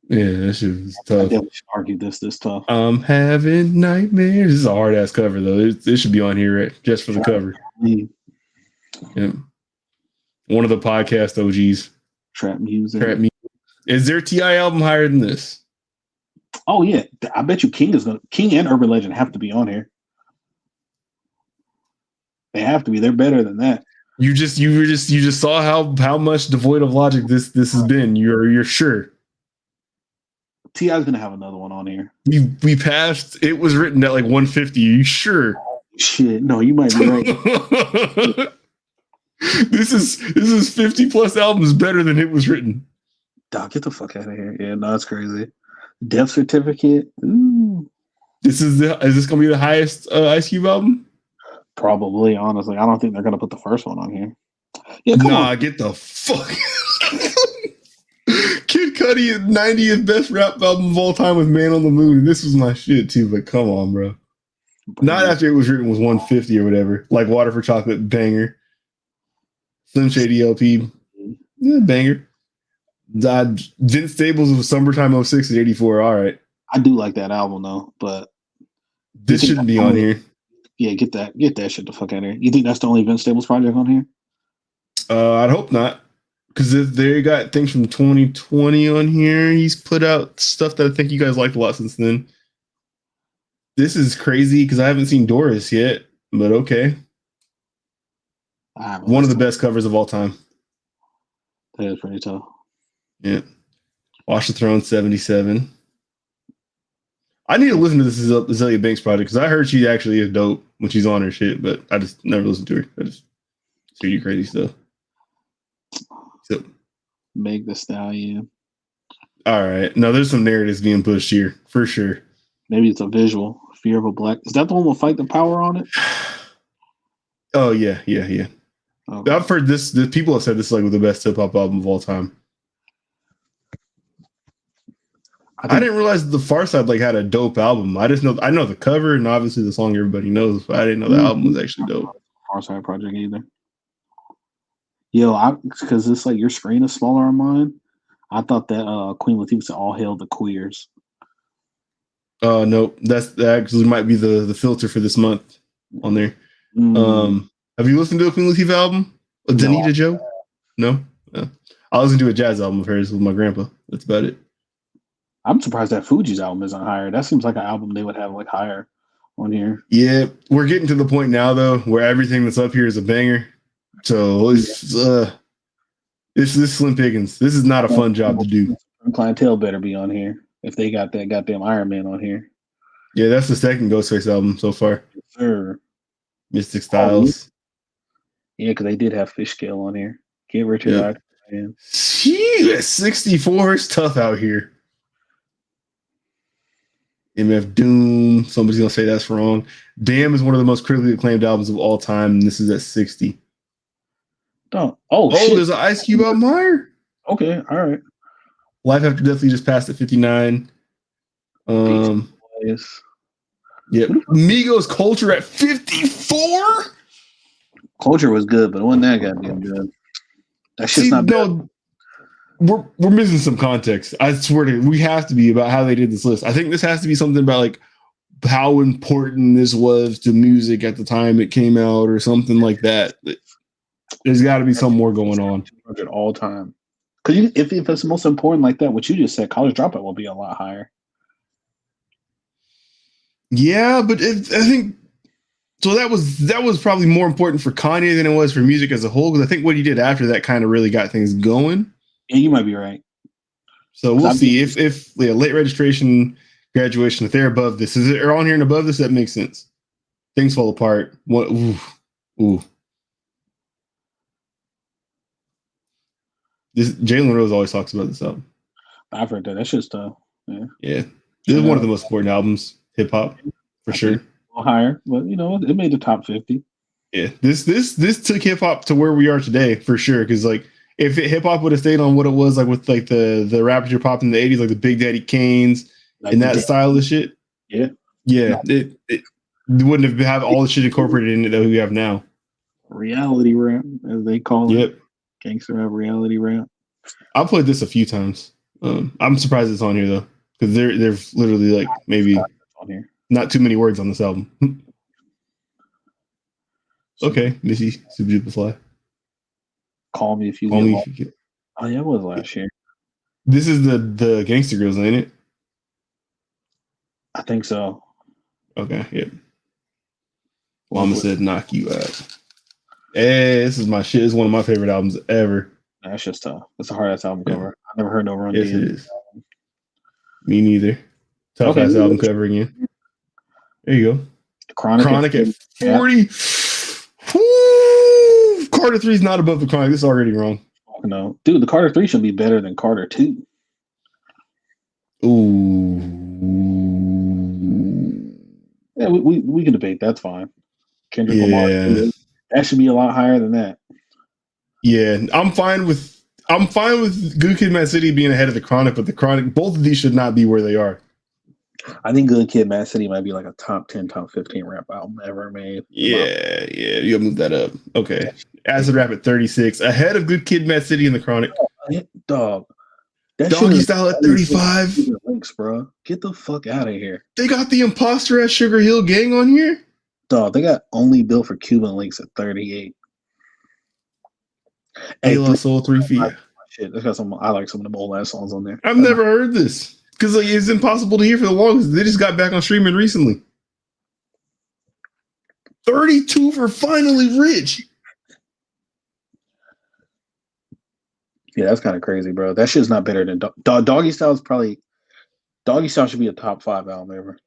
Yeah, that shit was I tough. definitely should argue this tough. I'm having nightmares. This is a hard ass cover though. It should be on here, right? Just for the cover. Yeah. One of the podcast OGs. Trap music. Is their T.I. album higher than this? Oh yeah, I bet you King and Urban Legend have to be on here. They have to be. They're better than that. You just saw how much devoid of logic this has been. You're sure. T.I.'s gonna have another one on here. We passed. It was written at like 150. Are you sure? Shit, no, you might be right. This is 50 plus albums better than it was written. Dog, get the fuck out of here. Yeah, no, it's crazy. Death Certificate. Ooh. Is this gonna be the highest Ice Cube album? Probably, honestly. I don't think they're gonna put the first one on here. Yeah, come on. Get the fuck. Kid Cudi at 90th best rap album of all time with Man on the Moon. This was my shit too, but come on, bro. Not after it was written was 150 or whatever. Like Water for Chocolate, banger. Slim Shady LP, banger. Vince Staples was Summertime 06 at 84. All right. I do like that album though, but this shouldn't be on here. Yeah, get that shit the fuck out of here. You think that's the only Vince Staples project on here? I'd hope not. Because they got things from 2020 on here. He's put out stuff that I think you guys liked a lot since then. This is crazy because I haven't seen Doris yet, but okay. One of the best covers of all time. That is pretty tough. Yeah. Watch the Throne 77. I need to listen to this Azalea Banks project because I heard she actually is dope when she's on her shit, but I just never listened to her. I just see you crazy stuff. So, Meg the Stallion. All right. No, there's some narratives being pushed here for sure. Maybe it's a visual. Fear of a Black. Is that the one with Fight the Power on it? Oh yeah. Okay. I've heard this. People have said this is like the best hip hop album of all time. I didn't realize the Far Side like had a dope album. I know the cover and obviously the song everybody knows, but I didn't know the album was actually dope. Far Side project either. Yo, because it's like your screen is smaller on mine. I thought that Queen Latifah said "All Hail the Queers." No, that actually might be the filter for this month on there. Have you listened to a Queen Latifah album? Danita Joe? No? I listened to a jazz album of hers with my grandpa. That's about it. I'm surprised that Fuji's album isn't higher. That seems like an album they would have like higher on here. Yeah, we're getting to the point now though where everything that's up here is a banger. So it's this Slim Pickens. This is not a fun job to do. Clientele better be on here if they got that goddamn Iron Man on here. Yeah, that's the second Ghostface album so far. Sure. Mystic Styles. Yeah, because they did have Fish Scale on here. Get Richard. Yeah. 64 is tough out here. MF Doom. Somebody's gonna say that's wrong. Damn is one of the most critically acclaimed albums of all time, and this is at 60. Shit. There's an Ice Cube album higher. Okay, all right. Life After Death just passed at 59. Yep. Migos Culture at 54. Culture was good, but it wasn't that goddamn good. That shit's not bad. We're missing some context. I swear to you, we have to be about how they did this list. I think this has to be something about like how important this was to music at the time it came out or something like that. There's got to be some more going on. All time. Because if it's most important like that, what you just said, College Dropout will be a lot higher. Yeah, but I think so. That was probably more important for Kanye than it was for music as a whole. Because I think what he did after that kind of really got things going. Yeah, you might be right. So we'll see if Late Registration, Graduation, if they're above this, is it on here and above this? That makes sense. Things Fall Apart. What? Ooh. This Jalen Rose always talks about this album. I've heard that. That shit's tough. Yeah. This is one of the most important albums, hip hop, for sure. A little higher, but it made the top 50. Yeah. This took hip hop to where we are today, for sure. Because like if hip hop would have stayed on what it was like with like the rappers you popped in the 80s, like the Big Daddy Kanes like and that style of shit. Yeah. Yeah. It wouldn't have all the shit incorporated in it that we have now. reality rap, as they call it. Yep. Gangster rap, reality rap. I played this a few times. I'm surprised it's on here though, because there's literally like maybe on here. Not too many words on this album. Okay, Missy Superfly. Call me if you Call get me lost. if you get. Oh yeah, it was last year. This is the Gangster Girls, ain't it? I think so. Okay, yep. Mama said knock you out. Hey, this is my shit. It's one of my favorite albums ever. That's just tough. It's a hard ass album cover. I never heard no Run Yes, DMC. it is. Me neither. Tough ass album cover again. There you go. Chronic at 40. Yeah. Carter 3 is not above the Chronic. This is already wrong. No, dude, the Carter 3 should be better than Carter 2. Ooh. Yeah, we can debate. That's fine. Kendrick Lamar. That should be a lot higher than that. Yeah, I'm fine with Good Kid, Mad City being ahead of the Chronic, but the Chronic, both of these should not be where they are. I think Good Kid, Mad City might be like a top 10, top 15 rap album ever made. Yeah, you gotta move that up. Okay. Acid Rap at 36, ahead of Good Kid, Mad City and the Chronic. Dog. Doggy Style at 35. Links, bro. Get the fuck out of here. They got the Imposter at Sugar Hill Gang on here? Dog, they got Only Built for Cuban Links at 38. Hey, Soul 3 Feet. Shit, I like some of the old ass songs on there. I've never heard this. Because like, it's impossible to hear for the longest. They just got back on streaming recently. 32 for Finally Rich. Yeah, that's kind of crazy, bro. That shit's not better than Doggy Style is probably Doggy Style should be a top 5 album ever.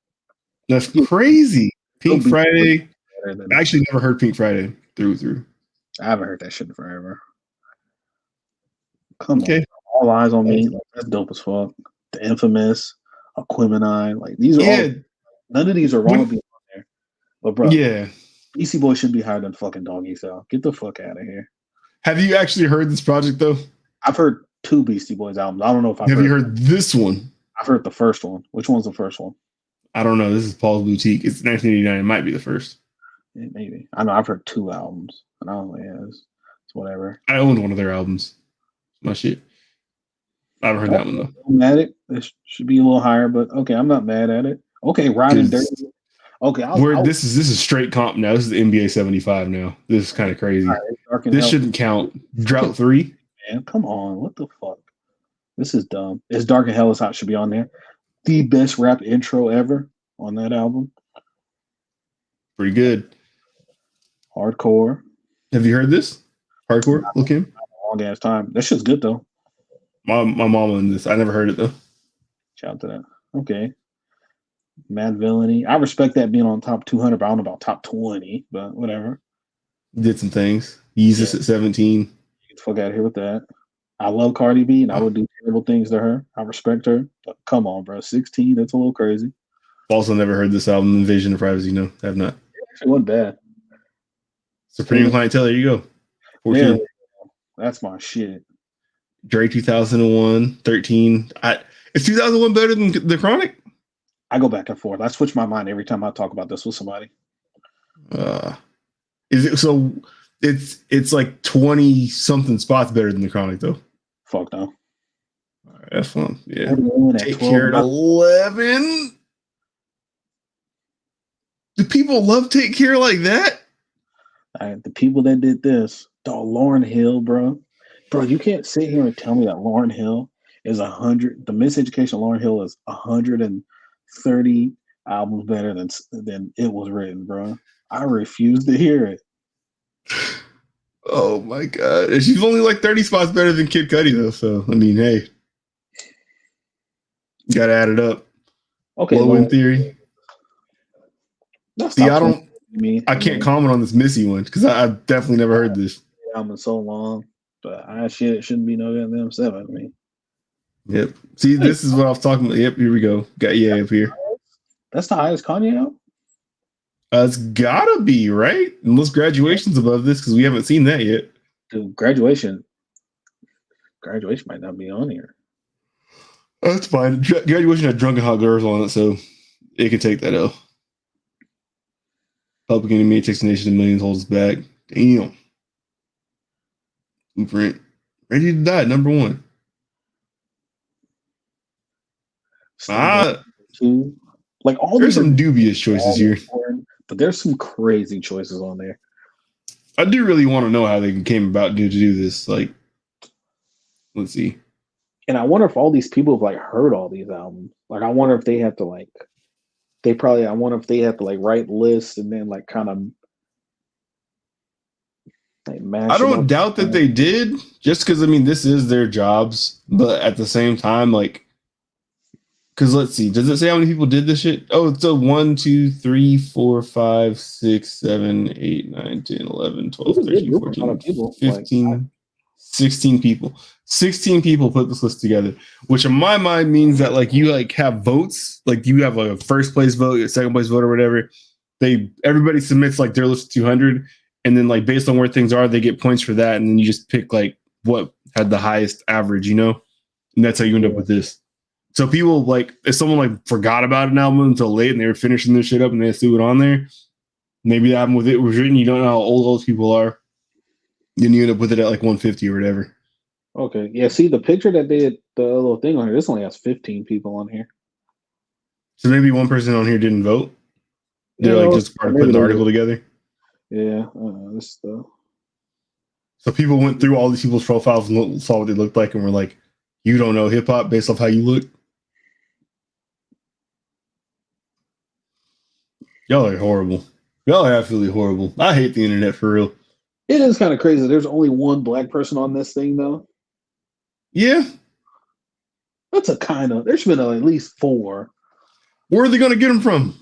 That's crazy. Pink Friday. I actually never heard Pink Friday through. I haven't heard that shit in forever. Come on. All Eyes on Me. Like, that's dope as fuck. The Infamous, Aquemini. Like these are all none of these are wrong being on there. But bro, Beastie Boys should be higher than fucking Doggy Style. Get the fuck out of here. Have you actually heard this project though? I've heard 2 Beastie Boys albums. I don't know if I've Have you heard this one? I've heard the first one. Which one's the first one? I don't know. This is Paul's Boutique. It's 1989. It might be the first. Yeah, maybe. I know I've heard 2 albums. And I don't know, it's whatever. I owned one of their albums. My shit. I haven't heard that one though. I'm mad at it. It should be a little higher, but okay, I'm not mad at it. Okay, Riding Dirty. Okay, this is straight comp now. This is the NBA 75 now. This is kind of crazy. This shouldn't count. Drought 3. Man, come on. What the fuck? This is dumb. It's Dark and Hell is Hot should be on there. The best rap intro ever on that album. Pretty good. Hardcore. Have you heard this? Hardcore? Look him. Long ass time. That shit's good though. My mama in this. I never heard it though. Shout out to that. Okay. Mad Villainy. I respect that being on top 200, but I don't know about top 20, but whatever. Did some things. Yeezus at 17. Get the fuck out of here with that. I love Cardi B, and I would do terrible things to her. I respect her. But come on, bro. 16, that's a little crazy. Also never heard this album, Invasion of Privacy. No, have not. It wasn't bad. Supreme Clientele, there you go. 14. Yeah, that's my shit. Dre 2001, 13. Is 2001 better than The Chronic? I go back and forth. I switch my mind every time I talk about this with somebody. Is it so? It's like 20 something spots better than The Chronic though. Fuck no. All right, that's fun. Yeah. Take 12, Care at 11. Do people love Take Care like that? The people that did this, dog, Lauryn Hill, bro, you can't sit here and tell me that Lauryn Hill is 100. The Miseducation of Lauryn Hill is 130 albums better than It Was Written, bro. I refuse to hear it. Oh my god, and she's only like 30 spots better than Kid Cudi though. So I mean, hey, you gotta add it up. Okay, Low in theory. See, I can't comment on this Missy one because I've definitely never heard this. Album so long, but it shouldn't be no goddamn 7. I mean, yep. See, this is what I was talking about. Yep, here we go. Got up here. That's the highest Kanye album. It's gotta be, right? Unless Graduation's above this because we haven't seen that yet. Dude, Graduation might not be on here. Oh, that's fine. Graduation had Drunken Hot Girls on it, so it can take that L. Public Enemy, Takes the Nation to Millions, Holds Back. Damn. Blueprint. Ready to Die, number 1. Like all there's these some dubious choices here, but there's some crazy choices on there. I do really want to know how they came about to do this. Like, let's see. And I wonder if all these people have like heard all these albums. Like, I wonder if they have to like, I wonder if they have to like write lists and then like kind of like mash. I don't doubt that they did, just because I mean this is their jobs, but at the same time, like, because let's see, does it say how many people did this shit? Oh, it's a 1, 2, 3, 4, 5, 6, 7, 8, 9, 10, 11, 12, 13, 14, 15, 16 people. 16 people put this list together, which in my mind means that like you like have votes, like you have like a first place vote, a second place vote, or whatever. Everybody submits like their list of 200, and then like based on where things are, they get points for that, and then you just pick like what had the highest average, you know, and that's how you end up with this. So people like if someone like forgot about an album until late and they were finishing their shit up and they threw it on there, maybe the album with it was written. You don't know how old those people are. Then you end up with it at like 150 or whatever. Okay. Yeah. See, the picture that they had, the little thing on here, this only has 15 people on here. So maybe one person on here didn't vote. They're like just part of putting the article together. Yeah. This stuff. So people went through all these people's profiles and saw what they looked like and were like, you don't know hip hop based off how you look. Y'all are horrible. Y'all are absolutely horrible. I hate the internet for real. It is kind of crazy. There's only one black person on this thing, though. Yeah. That's a kind of. There's been at least 4. Where are they going to get them from?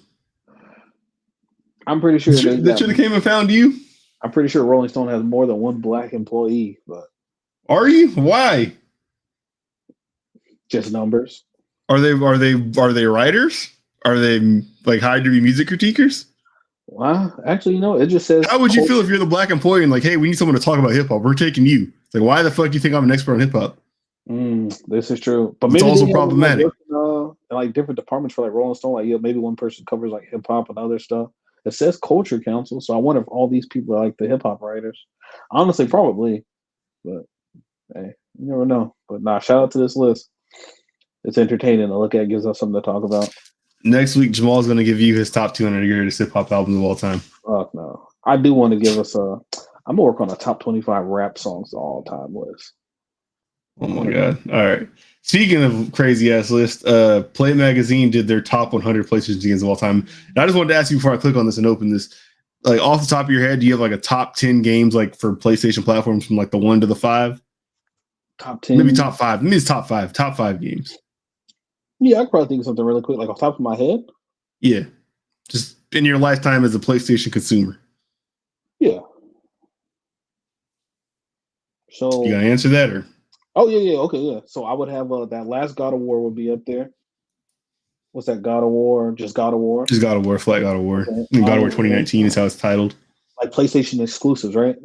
I'm pretty sure they should have came and found you. I'm pretty sure Rolling Stone has more than one black employee. But are you? Why? Just numbers. Are they writers? Are they like hired to be music critiquers? Well, actually, you know, it just says. How would you feel if you're the black employee and like, hey, we need someone to talk about hip hop? We're taking you. It's like, why the fuck do you think I'm an expert on hip hop? This is true, but it's maybe also problematic. Like different departments for like Rolling Stone, like maybe one person covers like hip hop and other stuff. It says Culture Council, so I wonder if all these people are like the hip hop writers. Honestly, probably, but hey, you never know. But nah, shout out to this list. It's entertaining to look at. Gives us something to talk about. Next week, Jamal's going to give you his top 200 greatest hip hop albums of all time. Fuck no. I do want to give us I'm going to work on a top 25 rap songs of all time list. Oh my God. All right. Speaking of crazy ass list, Play Magazine did their top 100 PlayStation games of all time. And I just wanted to ask you before I click on this and open this, like off the top of your head, do you have like a top 10 games like for PlayStation platforms from like the 1 to the 5? Top 10? Maybe top 5. Maybe it's top 5. Top 5 games. Yeah, I could probably think of something really quick, like off the top of my head. Yeah. Just in your lifetime as a PlayStation consumer. Yeah. So you gotta answer that or? Oh yeah, okay, yeah. So I would have that last God of War would be up there. What's that? God of War? Just God of War? Just God of War, flat God of War. Okay. God of War 2019 is how it's titled. Like PlayStation exclusives, right?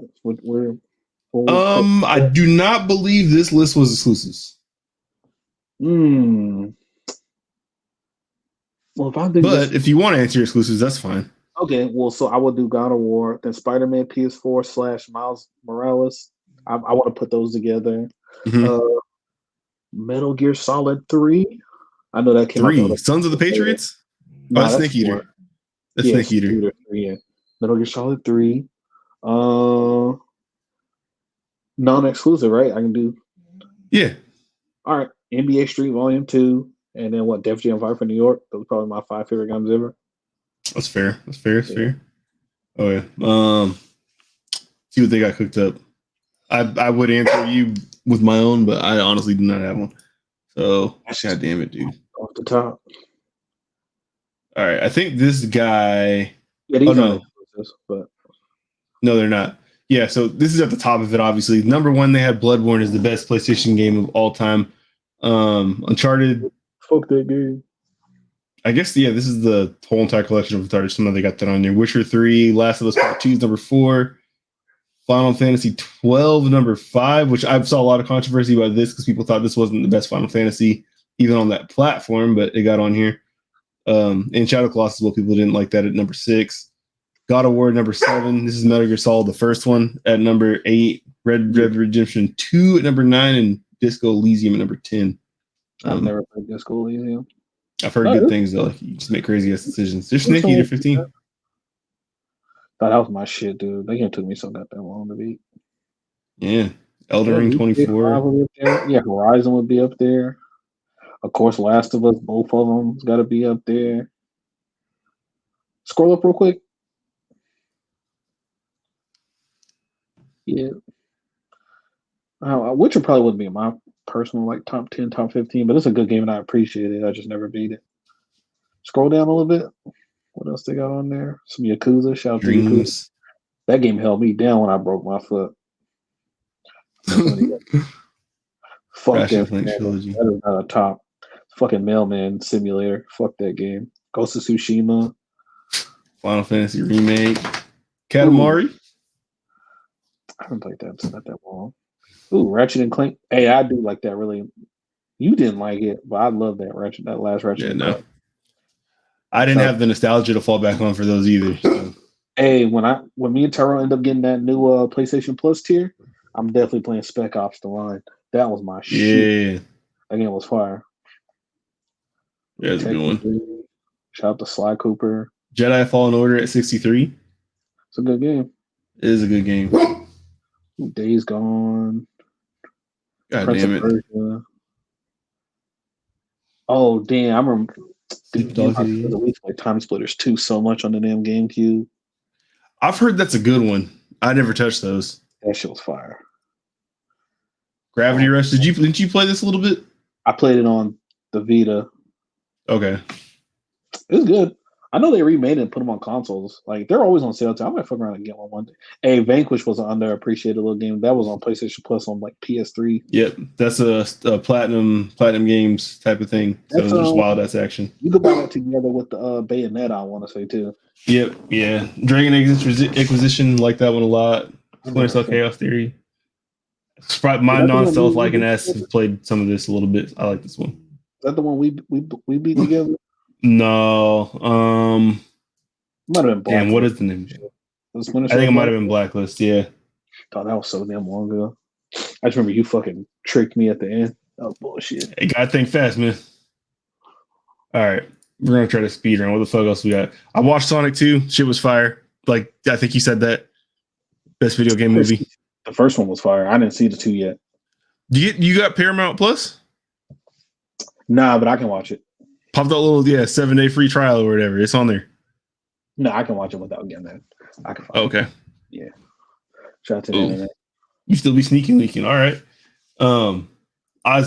I do not believe this list was exclusives. Well, if you want to answer your exclusives, that's fine. Okay, well, so I would do God of War, then Spider-Man PS4 / Miles Morales. I want to put those together. Mm-hmm. Metal Gear Solid 3. I know that came out. Sons of the Patriots? No, that's Snake Eater. That's Snake Eater. Yeah. Metal Gear Solid 3. Non-exclusive, right? I can do. Yeah. All right. NBA Street Volume 2. And then what? Def Jam 5 for New York. Those are probably my 5 favorite games ever. That's fair. That's fair. Oh yeah. See what they got cooked up. I would answer you with my own, but I honestly do not have one. So God damn it, dude. Off the top. All right. I think this guy. Yeah, these are but no, they're not. Yeah, so this is at the top of it, obviously. Number 1, they had Bloodborne as the best PlayStation game of all time. Uncharted. Fuck that game. I guess, yeah, this is the whole entire collection of Uncharted. Somehow they got that on there. Witcher 3, Last of Us Part 2 is number 4. Final Fantasy 12, number 5, which I saw a lot of controversy about this because people thought this wasn't the best Final Fantasy, even on that platform, but it got on here. And Shadow Colossus, well, people didn't like that at number 6. God of War number 7. This is Metal Gear Solid, the first one at number 8. Red Dead Redemption 2 at number 9, and Disco Elysium at number 10. I've never played Disco Elysium. I've heard good things though. Like, you just make crazy ass decisions. There's Snake Eater 15. Thought that was my shit, dude. That game took me so goddamn long to beat. Yeah. Elden Ring 24. Yeah, Horizon would be up there. Of course, Last of Us, both of them got to be up there. Scroll up real quick. Yeah. Witcher probably wouldn't be in my personal like top 10, top 15, but it's a good game and I appreciate it. I just never beat it. Scroll down a little bit. What else they got on there? Some Yakuza. Shout out to Yakuza. That game held me down when I broke my foot. Fuck that. That is not a top. Fucking Mailman Simulator. Fuck that game. Ghost of Tsushima. Final Fantasy Remake. Katamari. I haven't played that. It's not that long. Ooh, Ratchet and Clank. Hey, I do like that. Really, you didn't like it, but I love that Ratchet. That last Ratchet. Yeah, no. I didn't have the nostalgia to fall back on for those either. So. Hey, when me and Tyrell end up getting that new PlayStation Plus tier, I'm definitely playing Spec Ops: The Line. That was my shit. Yeah, that game was fire. Yeah, it's a good one. Shout out to Sly Cooper. Jedi Fallen Order at 63. It's a good game. It is a good game. Days Gone. God damn it. Persia. Oh, damn. I remember. Dude, we played Time Splitters 2 so much on the damn GameCube. I've heard that's a good one. I never touched those. That shit was fire. Gravity Rush. Didn't you play this a little bit? I played it on the Vita. Okay. It was good. I know they remade it and put them on consoles. Like, they're always on sale too. I might fuck around and get one day. Hey, Vanquish was an underappreciated little game. That was on PlayStation Plus on like PS3. Yep. That's a platinum games type of thing. So it's just wild ass action. You could buy that together with the Bayonetta, I want to say too. Yep. Yeah. Dragon Inquisition, like that one a lot. Splinter Cell Chaos Theory. It's probably my non-stealth liking ass have played some of this a little bit. I like this one. Is that the one we beat together? No. Might have been Blacklist. Damn, what is the name? I think it might have been Blacklist, yeah. Oh, that was so damn long ago. I just remember you fucking tricked me at the end. That was bullshit. Hey, gotta think fast, man. All right. We're gonna try to speed run. What the fuck else we got? I watched Sonic 2. Shit was fire. Like, I think you said that. Best video game movie. The first one was fire. I didn't see the 2 yet. You got Paramount Plus? Nah, but I can watch it. Popped that little 7-day free trial or whatever. It's on there. No, I can watch it without getting that. I can. Okay. Yeah. Shout out to the internet. You still be sneaking leaking. All right. I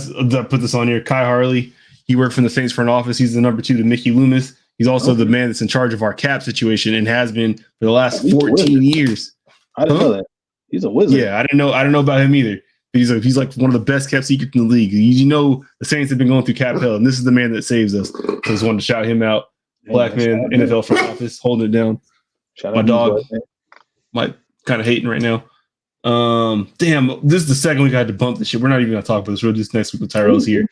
put this on here. Khai Harley. He worked for the Saints front office. He's the number 2 to Mickey Loomis. He's also the man that's in charge of our cap situation and has been for the last 14 years. I didn't know that. He's a wizard. Yeah, I didn't know about him either. He's like one of the best kept secrets in the league. You know, the Saints have been going through cap hell, and this is the man that saves us. So I just wanted to shout him out. Black man, NFL front office, holding it down. My dog might kind of hating right now. Damn, this is the second week I had to bump this shit. We're not even gonna talk about this. We'll do this next week with Tyrell's here.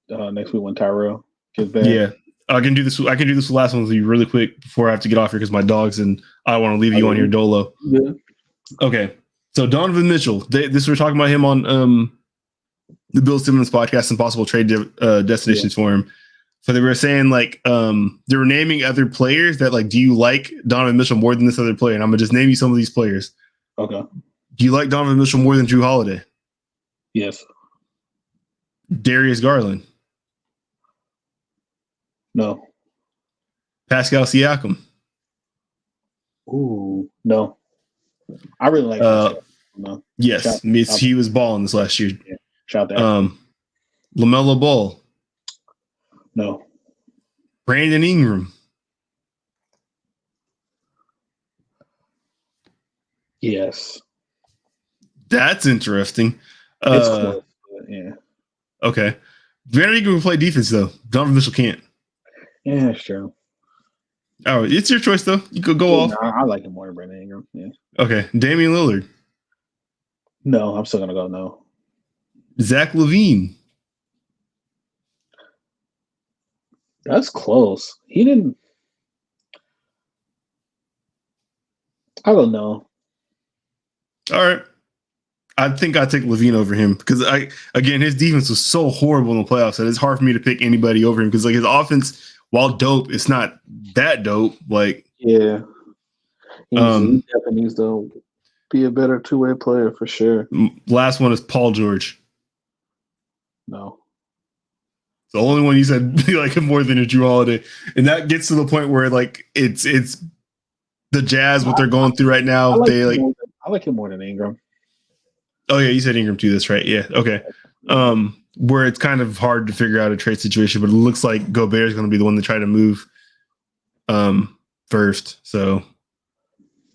Next week when Tyrell gets back. Yeah, I can do this. I can do this last one with you really quick before I have to get off here because my dogs and I want to leave you on here dolo. Yeah. Okay. So Donovan Mitchell, we're talking about him on the Bill Simmons podcast and possible trade destinations for him. So they were saying like they were naming other players that like, do you like Donovan Mitchell more than this other player? And I'm gonna just name you some of these players. Okay. Do you like Donovan Mitchell more than Drew Holiday? Yes. Darius Garland. No. Pascal Siakam. Ooh, no. I really like that. No. Yes, he was balling this last year. Yeah. Shout that. LaMelo Ball. No. Brandon Ingram. Yes. That's interesting. It's close, yeah. Okay. Brandon Ingram will play defense though. Donovan Mitchell can't. Yeah, that's true. Oh, it's your choice though. You could go off. I like him more than Brandon Ingram. Yeah. Okay. Damian Lillard. No, I'm still gonna go no. Zach LaVine. That's close. He didn't. I don't know. All right. I think I take Levine over him because his defense was so horrible in the playoffs that it's hard for me to pick anybody over him because like his offense, while dope, it's not that dope. Like he definitely needs to be a better two-way player for sure. Last one is Paul George. No. The only one you said you like him more than a Drew Holiday, and that gets to the point where like it's the Jazz what they're going through right now. I like him more than Ingram. Oh yeah, you said Ingram too. That's right. Yeah. Okay. Where it's kind of hard to figure out a trade situation, but it looks like Gobert is going to be the one to try to move first. So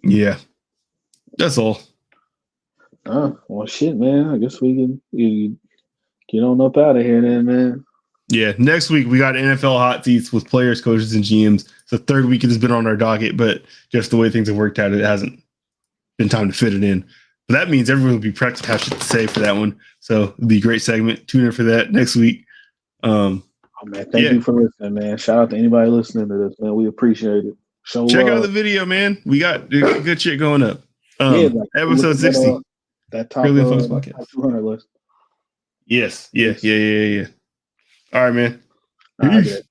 yeah, that's all. Well, shit, man. I guess we can get on up out of here then, man. Yeah, next week we got NFL hot seats with players, coaches, and GMs. It's the third week it has been on our docket, but just the way things have worked out, it hasn't been time to fit it in. But that means everyone will be prepped to have shit to say for that one. So it'll be a great segment. Tune in for that next week. Man, thank you for listening, man. Shout out to anybody listening to this, man. We appreciate it. Check out the video, man. We got good shit going up. Episode 60. That top 200 list. Yes. Yeah. All right, man. All right,